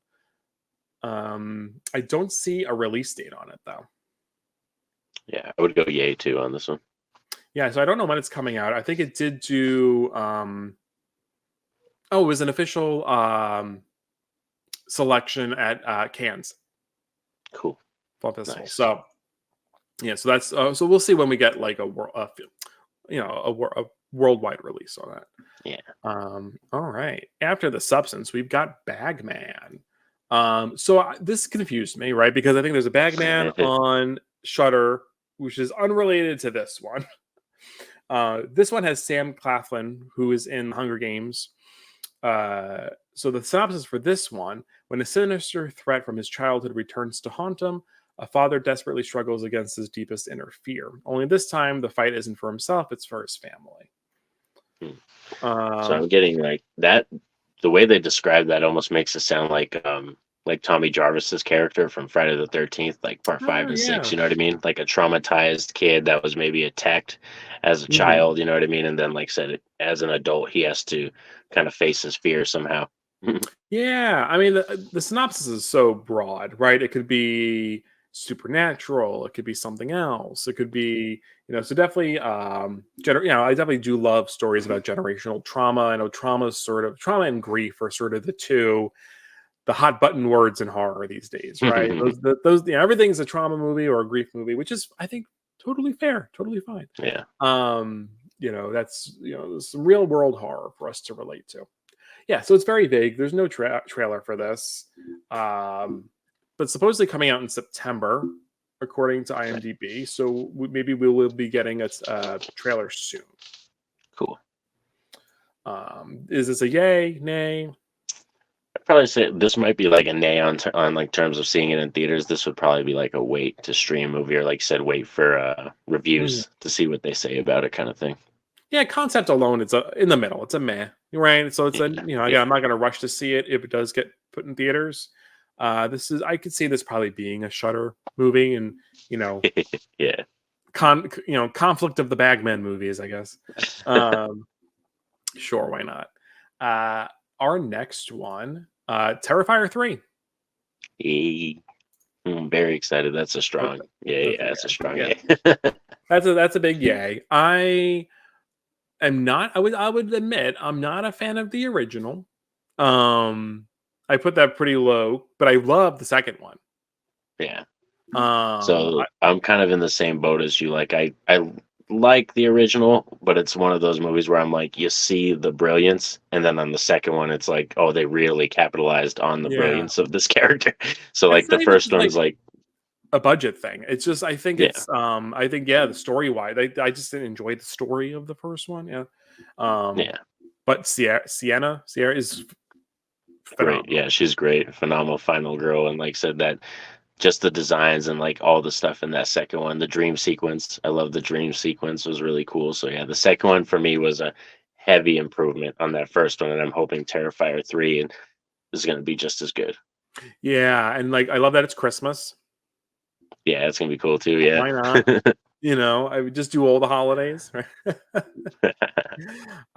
I don't see a release date on it though. Yeah, I would go yay too on this one. Yeah, so I don't know when it's coming out. I think it did do oh, it was an official selection at Cannes Cool. Film Festival. Nice. So yeah, so that's so we'll see when we get like a worldwide release on that. Yeah. All right. After The Substance, we've got Bagman. So this confused me, right? Because I think there's a Bagman on Shudder, which is unrelated to this one. This one has Sam Claflin, who is in Hunger Games. So the synopsis for this one: when a sinister threat from his childhood returns to haunt him, a father desperately struggles against his deepest inner fear. Only this time, the fight isn't for himself; it's for his family. So I'm getting like that. The way they describe that almost makes it sound like Tommy Jarvis's character from Friday the 13th, like part 5 and 6. Yeah. You know what I mean? Like a traumatized kid that was maybe attacked as a child. You know what I mean? And then, like I said, as an adult, he has to kind of face his fear somehow. Yeah, I mean the synopsis is so broad, right? It could be supernatural, it could be something else, it could be so definitely I definitely do love stories about generational trauma. I know trauma and grief are sort of the hot button words in horror these days, right? Those everything's a trauma movie or a grief movie, which is I think totally fair, totally fine. Yeah. That's some real world horror for us to relate to. Yeah, so it's very vague. There's no trailer for this, but supposedly coming out in September, according to IMDb. So maybe we will be getting a trailer soon. Cool. Is this a yay, nay? probably say this might be like a nay on like terms of seeing it in theaters. This would probably be like a wait to stream movie, or like you said, wait for Mhm. reviews to see what they say about it, kind of thing. Yeah, concept alone, it's in the middle. It's a meh, right? So it's a Yeah, again, I'm not going to rush to see it if it does get put in theaters. This is I could see this probably being a Shutter movie, and you know, yeah. conflict of the Bagman movies, I guess. Um, sure, why not? Our next one, Terrifier 3. I'm very excited. That's a strong, yeah, that's a strong, Yeah. yeah. That's a big yay. I am not. I would admit I'm not a fan of the original. I put that pretty low, but I love the second one. Yeah. Um, So I'm kind of in the same boat as you. Like I like the original, but it's one of those movies where I'm like, you see the brilliance, and then on the second one, it's like, oh, they really capitalized on the yeah, brilliance of this character. So it's like the not even first just like one's like, a budget thing. It's just I think yeah, I think yeah, the story wise, I just didn't enjoy the story of the first one. Yeah. Um, yeah, but Sierra is great. phenomenal. Yeah, she's great, phenomenal final girl, and like I said that just the designs and like all the stuff in that second one, the dream sequence. I love the dream sequence was really cool. So yeah, the second one for me was a heavy improvement on that first one, and I'm hoping Terrifier 3 and is going to be just as good. Yeah, and like I love that it's Christmas. Yeah, it's gonna be cool too. Yeah. Why not? I would just do all the holidays. Right?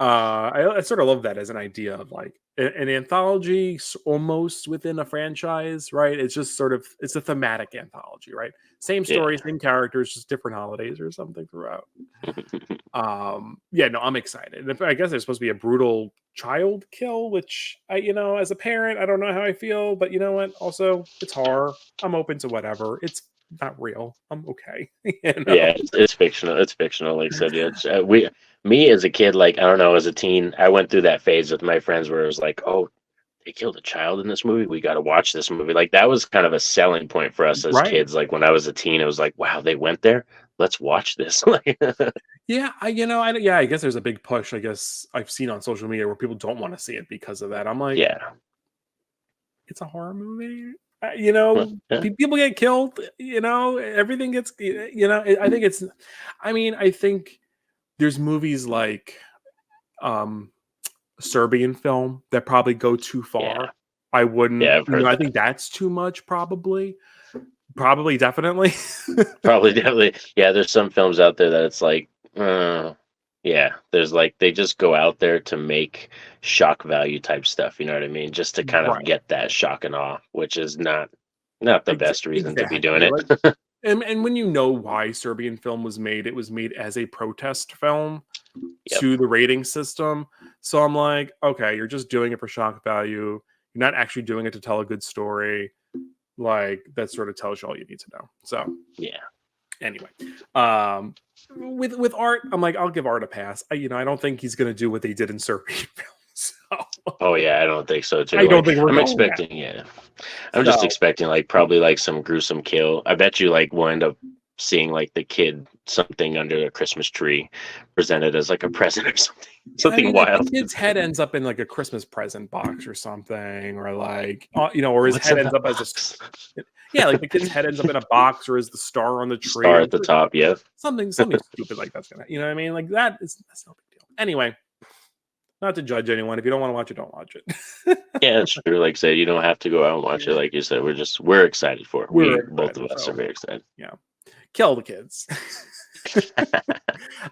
I sort of love that as an idea of like an anthology almost within a franchise, right? It's just sort of it's a thematic anthology, right? Same Yeah. story, same characters, just different holidays or something throughout. Yeah, no, I'm excited. I guess there's supposed to be a brutal child kill, which as a parent, I don't know how I feel, but you know what? Also, it's horror. I'm open to whatever. It's not real. I'm okay. you know? Yeah, it's fictional. It's fictional. Like I said, yeah, me as a kid, like I don't know, as a teen, I went through that phase with my friends where it was like, oh, they killed a child in this movie. We got to watch this movie. Like that was kind of a selling point for us as Right. kids. Like when I was a teen, it was like, wow, they went there. Let's watch this. Like, Yeah, I guess there's a big push. I guess I've seen on social media where people don't want to see it because of that. I'm like, yeah, it's a horror movie. well, yeah, People get killed. Everything gets. I think it's. I mean, I think there's movies like um Serbian film that probably go too yeah, far. I wouldn't. yeah. I've heard I that. think that's too much. Probably, definitely. Probably, definitely. Yeah, there's some films out there that it's like, uh, yeah, there's like they just go out there to make shock value type stuff. You know what I mean? Just to kind of Right. get that shock and awe, which is not the best reason to be doing Exactly. it. Like, and when you know why Serbian film was made, it was made as a protest film Yep. to the rating system. So I'm like, okay, you're just doing it for shock value. You're not actually doing it to tell a good story. Like that sort of tells you all you need to know. So Yeah. anyway, um, with art, I'm like, I'll give art a pass. I don't think he's gonna do what they did in Serbian film. So Oh yeah, I don't think so too. I don't Like think we're I'm going there. expecting, yeah. I'm just So expecting like probably like some gruesome kill. I bet you like we'll end up seeing like the kid something under a Christmas tree presented as like a present or something. I Something mean, like the wild. kid's head ends up in like a Christmas present box or something, or like or his What's head in ends that up as box? yeah, like the kid's head ends up in a box, or is the star on the tree? Star at the top, yeah. Something stupid like that's gonna, you know what I mean? Like that's no big deal. Anyway, not to judge anyone. If you don't want to watch it, don't watch it. Yeah, it's true. Like I said, you don't have to go out and watch it. Like you said, we're excited for it. We're We both of excited, us are so very excited. yeah, kill the kids.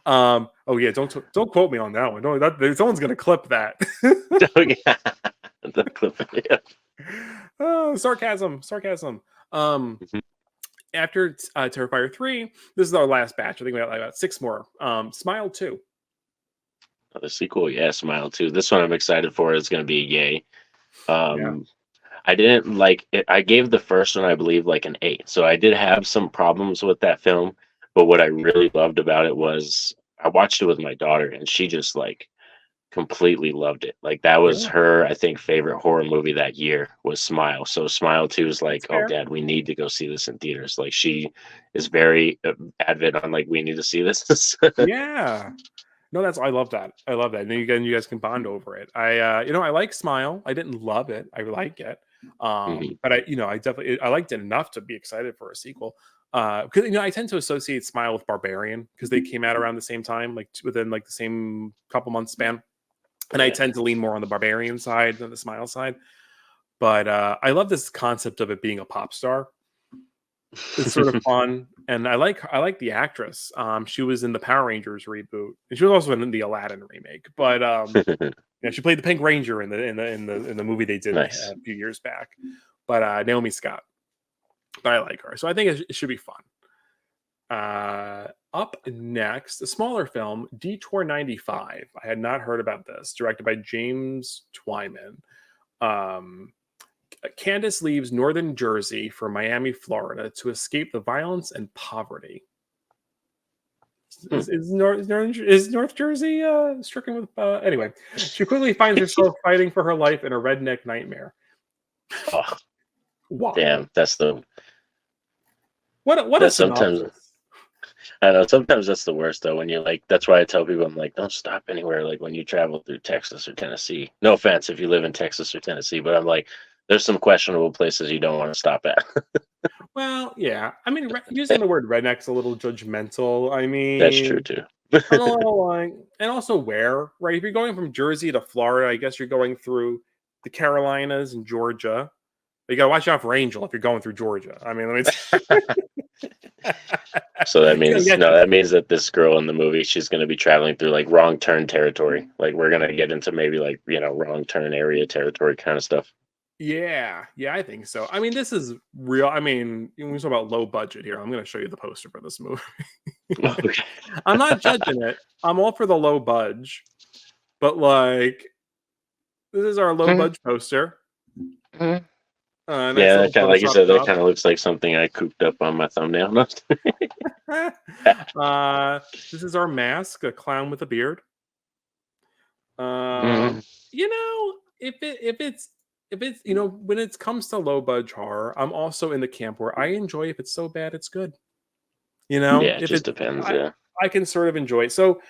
Oh yeah, don't quote me on that one. Someone's gonna clip that. Oh, yeah. The clip, yeah. Oh, sarcasm. Um, after Terrifier 3, this is our last batch. I think we got like about 6 more. Smile 2. The sequel, yeah, Smile too. This one I'm excited for. Is going to be a yay. Yeah. Um, I didn't like it. I gave the first one, I believe, like an 8. So I did have some problems with that film. But what I really loved about it was I watched it with my daughter, and she just like completely loved it. Like that was Yeah, her, I think, favorite horror movie that year was Smile. So Smile 2 is that's like, oh, fair. Dad, we need to go see this in theaters. Like she is very avid on like we need to see this. Yeah. No, I love that. I love that. And then you guys can bond over it. I like Smile. I didn't love it. I like it. Mhm. But I definitely I liked it enough to be excited for a sequel. Because I tend to associate Smile with Barbarian because they came out around the same time, like within like the same couple months span. And I Yeah. tend to lean more on the Barbarian side than the Smile side. But I love this concept of it being a pop star. It's sort of fun, and I like the actress. She was in the Power Rangers reboot, and she was also in the Aladdin remake. But she played the Pink Ranger in the movie they did Nice. a few years back. But Naomi Scott, but I like her, so I think it should be fun. Up next, a smaller film, Detour 95. I had not heard about this. Directed by James Twyman. Um, Candace leaves northern Jersey for Miami, Florida to escape the violence and poverty. Hmm. Is North Jersey stricken with anyway? She quickly finds herself fighting for her life in a redneck nightmare. Oh, Wow. damn, that's the What a that's sometimes synopsis. I know sometimes that's the worst though when you're like that's why I tell people I'm like don't stop anywhere like when you travel through Texas or Tennessee. No offense if you live in Texas or Tennessee, but I'm like there's some questionable places you don't want to stop at. Well, yeah. I mean, using the word redneck's a little judgmental. I That's true mean, too. I'm a little like, and also where, right? If you're going from Jersey to Florida, I guess you're going through the Carolinas and Georgia. You got to watch out for Angel if you're going through Georgia. I mean, let me. So that He's gonna means get no, you. that means that this girl in the movie she's going to be traveling through like wrong turn territory. Like we're going to get into maybe like wrong turn area territory kind of stuff. Yeah, I think so. I mean, this is real. I mean, when we talk about low budget here, I'm going to show you the poster for this movie. Okay. I'm not judging it. I'm all for the low budge, but like, this is our low budge poster. Nice Yeah, that little kind of like you Photoshop said, that job. kind of looks like something I cooped up on my thumbnail. This is our mask, a clown with a beard. Mm, You know, if it's when it comes to low budge horror, I'm also in the camp where I enjoy if it's so bad it's good. yeah, it If just it's depends. I Yeah. I can sort of enjoy it. So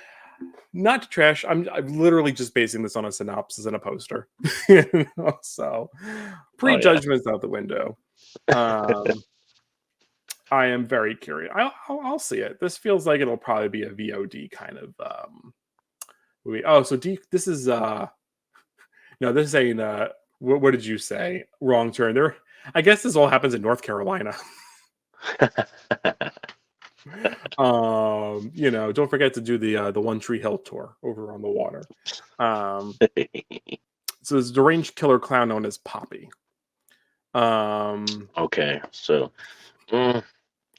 not to trash, I'm literally just basing this on a synopsis and a poster. So Oh yeah. prejudgments out the window. Um I am very curious. I'll see it. This feels like it'll probably be a VOD kind of movie. Oh, so this is no, this ain't what did you say? Wrong turn. There I guess this all happens in North Carolina. Don't forget to do the One Tree Hill tour over on the water. So this deranged killer clown known as Poppy. Okay, so I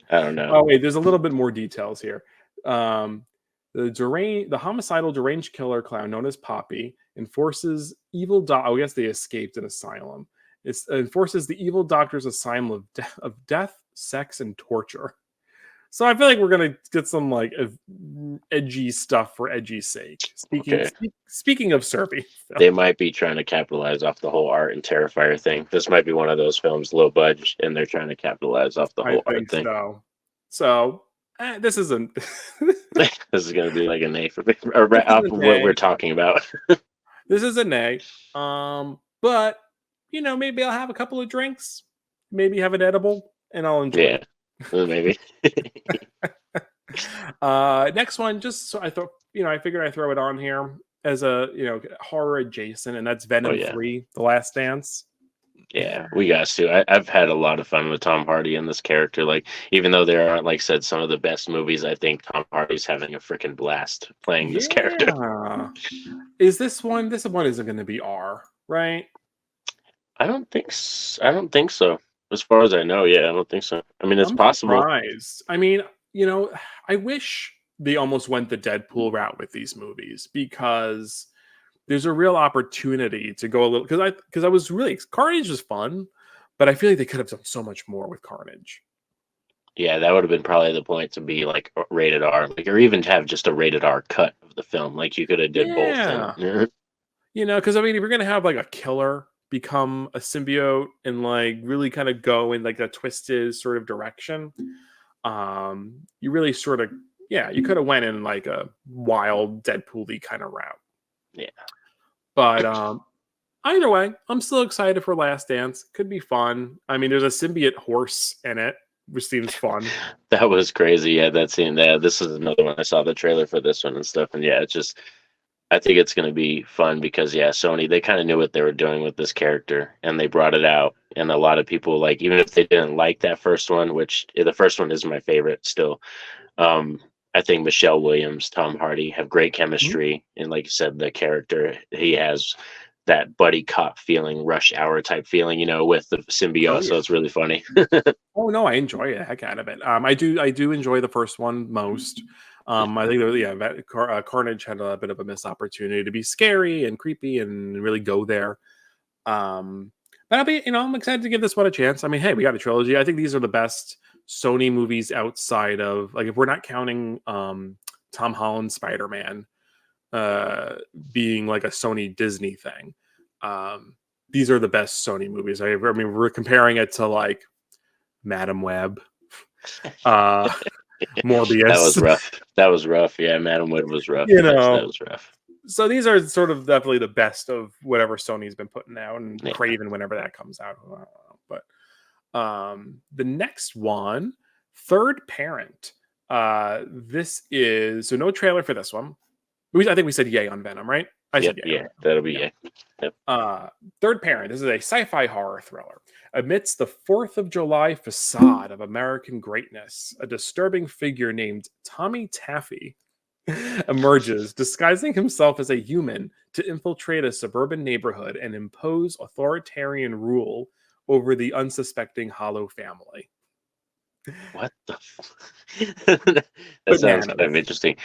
don't know. Oh wait, there's a little bit more details here. The homicidal deranged killer clown known as Poppy enforces I guess they escaped an asylum. It enforces the evil doctor's asylum of death, sex, and torture. So I feel like we're gonna get some like edgy stuff for edgy's sake. Okay, Speaking of Serby, they might be trying to capitalize off the whole art and Terrifier thing. This might be one of those films, low budget, and they're trying to capitalize off the I whole art think thing. so. So this isn't. This is going to be like an A for me, or This is off an of what we're A. talking about. This is an A. But maybe I'll have a couple of drinks, maybe have an edible, and I'll enjoy Yeah, it. maybe. Next one, just so I thought, I figured I'd throw it on here as a horror adjacent, and that's Oh Venom yeah, 3, The Last Dance. yeah. We got to. I've had a lot of fun with Tom Hardy and this character. Like, even though there aren't, like I said, some of the best movies, I think Tom Hardy's having a freaking blast playing this character. Yeah. Is this one? This one isn't going to be R, right? I don't think. I don't think so. As far as I know, yeah, I don't think so. I mean, it's I'm possible. surprised. I mean, I wish they almost went the Deadpool route with these movies because there's a real opportunity to go a little because I was really Carnage was fun, but I feel like they could have done so much more with Carnage. Yeah, that would have been probably the point to be like rated R, like, or even to have just a rated R cut of the film. Like you could have did both. Yeah. And, Because I mean, if you're gonna have like a killer become a symbiote and like really kind of go in like a twisted sort of direction, you really sort of Yeah, you could have went in like a wild Deadpool-y kind of route. Yeah. But either way, I'm still excited for Last Dance. Could be fun. I mean, there's a symbiote horse in it, which seems fun. That was crazy. Yeah, that scene. Yeah, this is another one. I saw the trailer for this one and stuff, and yeah, it's just. I think it's going to be fun because yeah, Sony they kind of knew what they were doing with this character, and they brought it out. And a lot of people like, even if they didn't like that first one, which the first one is my favorite still. Um, I think Michelle Williams, Tom Hardy have great Mhm. chemistry, and like you said, the character he has that buddy cop feeling, rush hour type feeling, with the Oh symbiote. yeah. So it's really funny. Oh no, I enjoy the heck out of it. I do enjoy the first one most. Yeah. I think Carnage had a bit of a missed opportunity to be scary and creepy and really go there. But I'm excited to give this one a chance. I mean, hey, we got a trilogy. I think these are the best Sony movies outside of, like, if we're not counting Tom Holland's Spider-Man uh, being like a Sony Disney thing. Um, these are the best Sony movies. I mean, we're comparing it to like Madam Web, uh, That was Morbius. rough. That was rough. Yeah, Madam Web was rough. You That know, was rough. so these are sort of definitely the best of whatever Sony's been putting out, and Yeah. Craven whenever that comes out. I don't know. But the next one, Third Parent. This is so no trailer for this one. I think we said yay on Venom, right? I Yep. said yay. Yeah. That'll be yeah. Yep. Third Parent. This is a sci-fi horror thriller. Amidst the 4th of July facade of American greatness, a disturbing figure named Tommy Taffy emerges, disguising himself as a human to infiltrate a suburban neighborhood and impose authoritarian rule over the unsuspecting Hollow family. What the? That sounds kind of Bananas. interesting.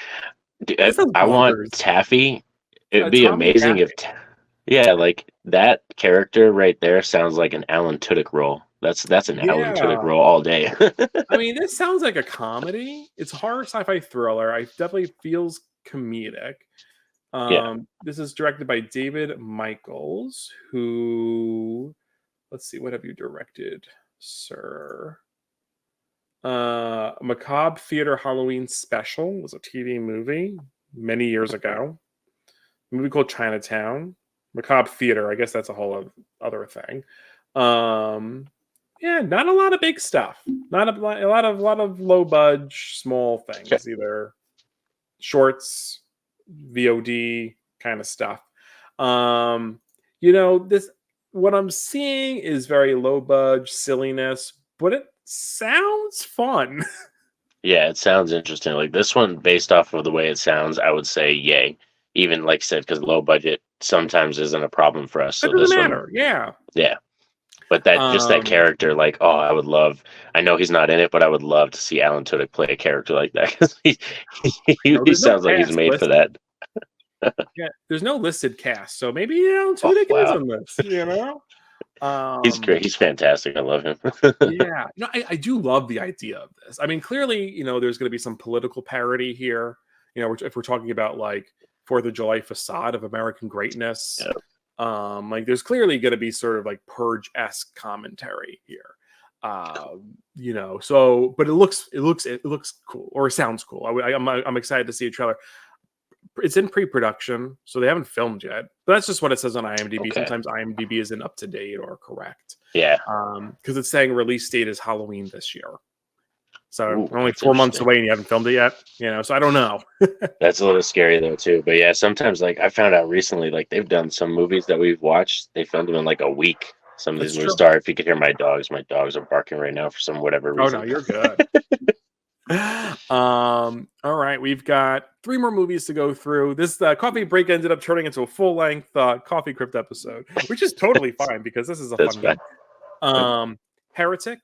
This is I want bonkers. Taffy. It'd be Tommy amazing if, Taffy. yeah, like that character right there sounds like an Alan Tudyk role. That's an Alan Tudyk Yeah. role all day. I mean, this sounds like a comedy. It's a horror sci-fi thriller. I definitely feels comedic. Yeah. This is directed by David Michaels, who, let's see, what have you directed, sir? Macabre Theater Halloween Special was a TV movie many years ago. A movie called Chinatown. Macabre Theater, I guess that's a whole other thing. Yeah, not a lot of big stuff. Not a lot of low budge, small things. Okay. Either shorts, VOD kind of stuff. This what I'm seeing is very low budge silliness, but it sounds fun. Yeah, it sounds interesting. Like this one, based off of the way it sounds, I would say yay. Even like I said, because low budget sometimes isn't a problem for us. It So doesn't this one, matter. Yeah. yeah. But that just that Um, character, like, oh, I would love. I know he's not in it, but I would love to see Alan Tudyk play a character like that because he there's no sounds like he's cast made for listed. that. Yeah, there's no listed cast, so maybe Oh Tudyk is wow, in this. he's great. He's fantastic. I love him. Yeah, no, I do love the idea of this. I mean, clearly, there's going to be some political parody here. If we're talking about like 4th of July facade of American greatness, Yeah. like there's clearly going to be sort of like Purge-esque commentary here. So but it looks cool, or it sounds cool. I'm excited to see a trailer. It's in pre-production, so they haven't filmed yet. But that's just what it says on IMDb. Okay. Sometimes IMDb isn't up to date or correct. Yeah. Because it's saying release date is Halloween this year. So Ooh, we're only that's 4 months interesting. away and you haven't filmed it yet. So I don't know. That's a little scary though too. But yeah, sometimes like I found out recently, like they've done some movies that we've watched. They filmed them in like a week. Some of these That's movies. true. Sorry if you could hear my dogs. My dogs are barking right now for some whatever Oh no, reason. you're good. All right, we've got 3 more movies to go through. This coffee break ended up turning into a full-length coffee crypt episode, which is totally fine because this is a That's fun fine. game. Heretic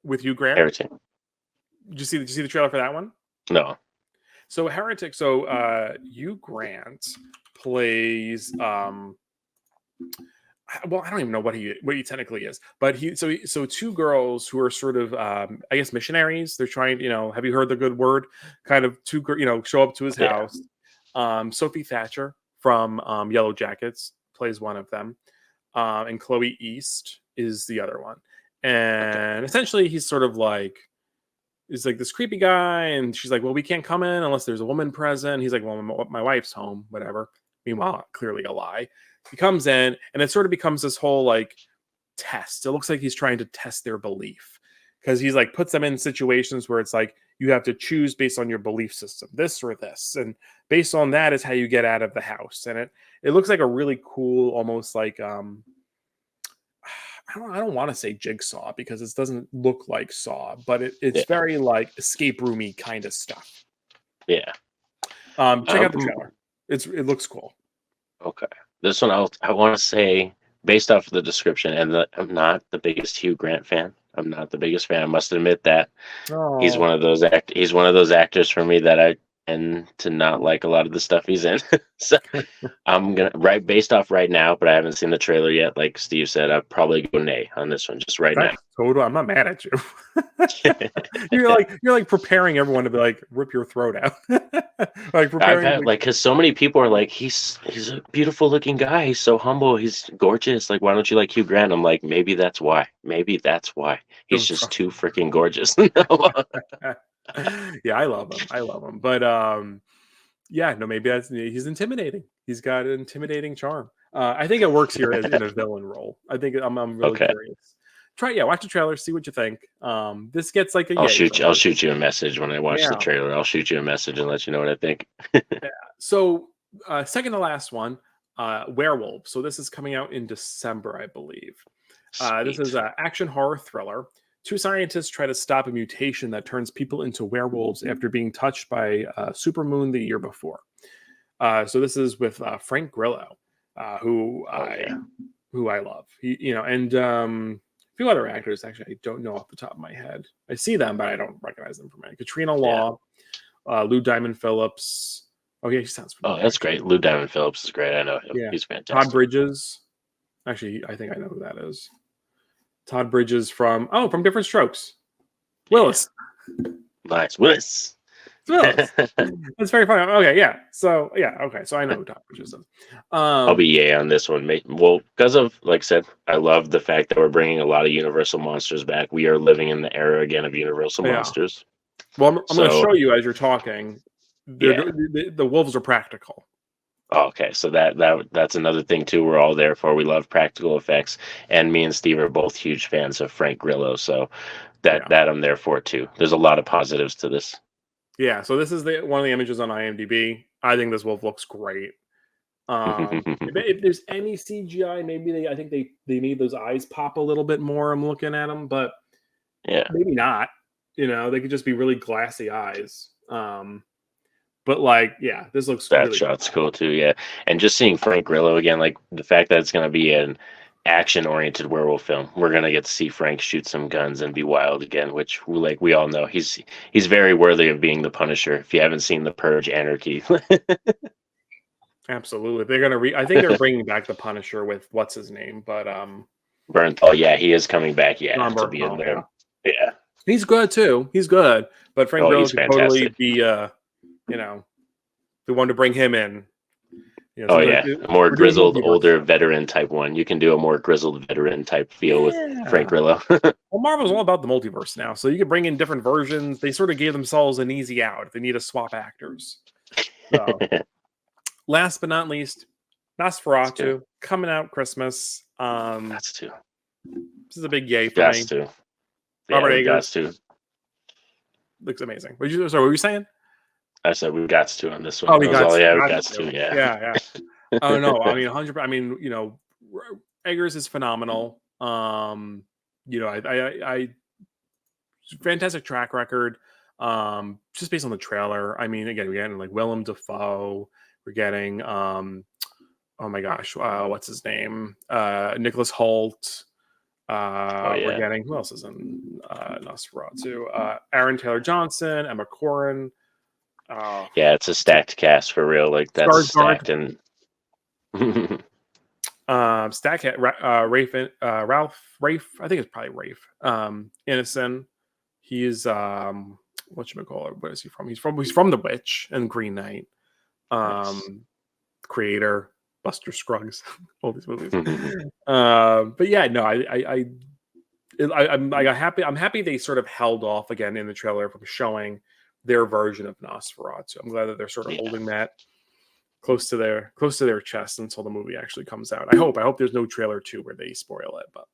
with Hugh Grant. Heretic. Did you see the trailer for that one? No. So Heretic. So Hugh Grant plays. Well, I don't even know what he technically is, but so 2 girls who are sort of I guess missionaries. They're trying, have you heard the good word? Kind of 2 show up to his Yeah. house. Sophie Thatcher from Yellow Jackets plays one of them, and Chloe East is the other one. And essentially, he's sort of like is like this creepy guy, and she's like, well, we can't come in unless there's a woman present. He's like, well, my wife's home, whatever. Meanwhile, clearly a lie. He comes in, and it sort of becomes this whole like test. It looks like he's trying to test their belief, because he's like puts them in situations where it's like you have to choose based on your belief system, this or this, and based on that is how you get out of the house. And it looks like a really cool, almost like I don't want to say Jigsaw, because it doesn't look like Saw, but it's very like escape roomy kind of stuff. Yeah. Check out the trailer. It looks cool. Okay. This one I want to say, based off of the description, and I'm not the biggest Hugh Grant fan. I'm not the biggest fan. I must admit that. He's one of those actors for me that I tend to not like a lot of the stuff he's in. So I'm gonna based off right now, but I haven't seen the trailer yet. Like Steve said, I'd probably go nay on this one just right now. Total. I'm not mad at you. you're like preparing everyone to be like rip your throat out. Like preparing, because so many people are like, he's a beautiful looking guy. He's so humble. He's gorgeous. Like, why don't you like Hugh Grant? I'm like, maybe that's why. He's just too freaking gorgeous. Yeah, I love him. But yeah, no, maybe he's intimidating. He's got an intimidating charm. I think it works here in a villain role. I think I'm really curious. Watch the trailer, see what you think. This gets like I'll shoot you a message when I watch the trailer. I'll shoot you a message and let you know what I think. Yeah. So second to last one, Werewolf. So this is coming out in December, I believe. This is an action horror thriller. Two scientists try to stop a mutation that turns people into werewolves after being touched by a supermoon the year before. So this is with Frank Grillo, who I love. And a few other actors. Actually, I don't know off the top of my head. I see them, but I don't recognize them from any. Katrina Law, Lou Diamond Phillips. Oh yeah, he sounds familiar. Oh, that's great. Lou Diamond Phillips is great. I know him. Yeah. He's fantastic. Todd Bridges. Actually, I think I know who that is. Todd Bridges from Different Strokes. Willis. Nice. Willis. That's very funny. Okay, yeah. So I know who Todd Bridges is. I'll be on this one, mate. Well, because of, like I said, I love the fact that we're bringing a lot of Universal monsters back. We are living in the era again of Universal monsters. Well, I'm going to show you as you're talking. The wolves are practical. Okay, so that's another thing too. We're all there for. We love practical effects, and me and Steve are both huge fans of Frank Grillo, so that I'm there for too. There's a lot of positives to this. Yeah, so this is one of the images on IMDb. I think this wolf looks great. If there's any CGI, maybe I think they made those eyes pop a little bit more. I'm looking at them, but maybe not. They could just be really glassy eyes. But this looks that really shot's cool too, yeah. And just seeing Frank Grillo again, like the fact that it's going to be an action-oriented werewolf film, we're going to get to see Frank shoot some guns and be wild again, which we all know he's very worthy of being the Punisher. If you haven't seen The Purge: Anarchy, absolutely, they're going to. I think they're bringing back the Punisher with what's his name, but Bernthal. Yeah, he is coming back. Yeah, to be in there. Yeah, he's good too. He's good, but Frank Grillo could totally be the one to bring him in. A more grizzled, older veteran type one. You can do a more grizzled veteran type feel with Frank Grillo. Well, Marvel's all about the multiverse now, so you can bring in different versions. They sort of gave themselves an easy out if they need to swap actors. So, last but not least, Nosferatu coming out Christmas. That's too. This is a big yay for me. To. Robert Eggers looks amazing. What were you saying? I said we got to on this one. Oh, we got to. Yeah. Oh no, I mean 100. I mean, Eggers is phenomenal. I fantastic track record. Just based on the trailer. I mean, again, we're getting like Willem Dafoe. We're getting oh my gosh, what's his name? Nicholas Hoult. We're getting, who else is in Nosferatu? Aaron Taylor Johnson, Emma Corrin. It's a stacked cast for real. Like that's stacked and stack Rafe, I think it's probably Rafe. Innocent. He's whatchamacallit, where is he from? He's from The Witch and Green Knight. Creator, Buster Scruggs, all these movies. But yeah, no, I I'm happy they sort of held off again in the trailer from showing their version of Nosferatu. I'm glad that they're sort of Yeah. holding that close to their chest until the movie actually comes out. I hope there's no trailer 2 where they spoil it, but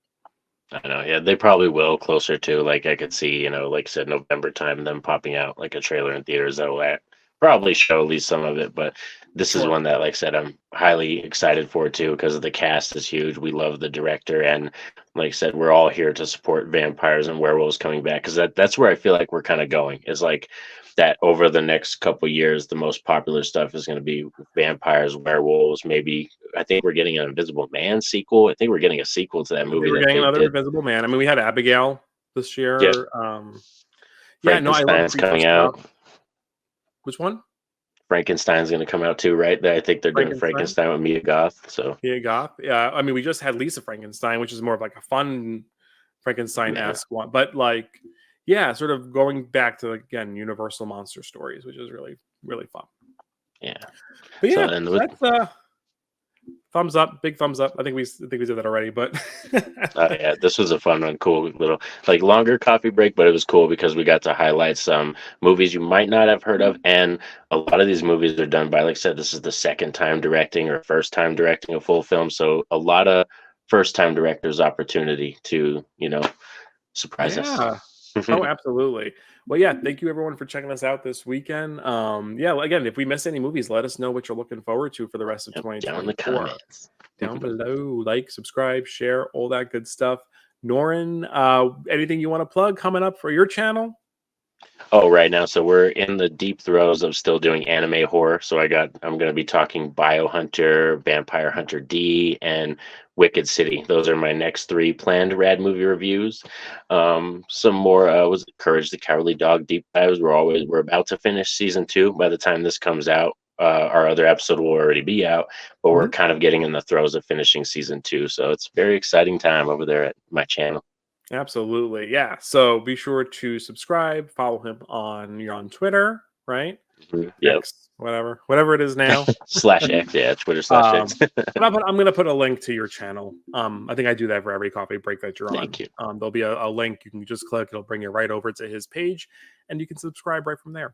I know, yeah, they probably will closer to, like, I could see, like I said, November time, them popping out like a trailer in theaters that will probably show at least some of it. But this is sure. one that, like I said, I'm highly excited for too because of the cast is huge. We love the director, and like I said, we're all here to support vampires and werewolves coming back because that's where I feel like we're kind of going. Is like that over the next couple years, the most popular stuff is going to be vampires, werewolves, maybe. I think we're getting an Invisible Man sequel. I think we're getting a sequel to that I think movie we're that getting they another did. Invisible Man. I mean, we had Abigail this Yeah, year. Yeah, no, I love Frankenstein's creature coming stuff. out. Which one? Frankenstein's going to come out too, right? I think they're doing Frankenstein? Frankenstein with Mia Goth. So Yeah, Goth. Yeah, I mean, we just had Lisa Frankenstein, which is more of like a fun Frankenstein-esque one, but like, yeah, sort of going back to again Universal monster stories, which is really really fun. yeah. But So yeah, and with, that's thumbs up, big thumbs up. I think we did that already, but yeah, this was a fun one, cool little like longer coffee break, but it was cool because we got to highlight some movies you might not have heard of, and a lot of these movies are done by, like I said, this is the second time directing or first time directing a full film, so a lot of first time directors' opportunity to surprise us. yeah. Oh, absolutely. Well, yeah, thank you everyone for checking us out this weekend. Yeah, again, if we miss any movies, let us know what you're looking forward to for the rest of Yep, down in the 2024. comments. Down below, like, subscribe, share, all that good stuff. Norin, anything you want to plug coming up for your channel? Oh, right now, so we're in the deep throes of still doing anime horror. So I'm going to be talking Biohunter, Vampire Hunter D, and Wicked City. Those are my next 3 planned rad movie reviews. Some more was Courage the Cowardly Dog deep dives. We're about to finish season 2. By the time this comes out, our other episode will already be out, but we're kind of getting in the throes of finishing season 2. So it's a very exciting time over there at my channel. Absolutely. Yeah. So be sure to subscribe, follow him you're on Twitter, right? Yep. X, whatever it is now. /X, yeah, Twitter/X. But I'm going to put a link to your channel. I think I do that for every coffee break that you're on. Thank you. There'll be a link. You can just click. It'll bring you right over to his page, and you can subscribe right from there.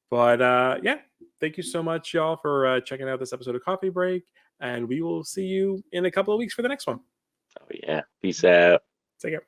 But yeah, thank you so much, y'all, for checking out this episode of Coffee Break, and we will see you in a couple of weeks for the next one. Oh yeah, peace out. Take care.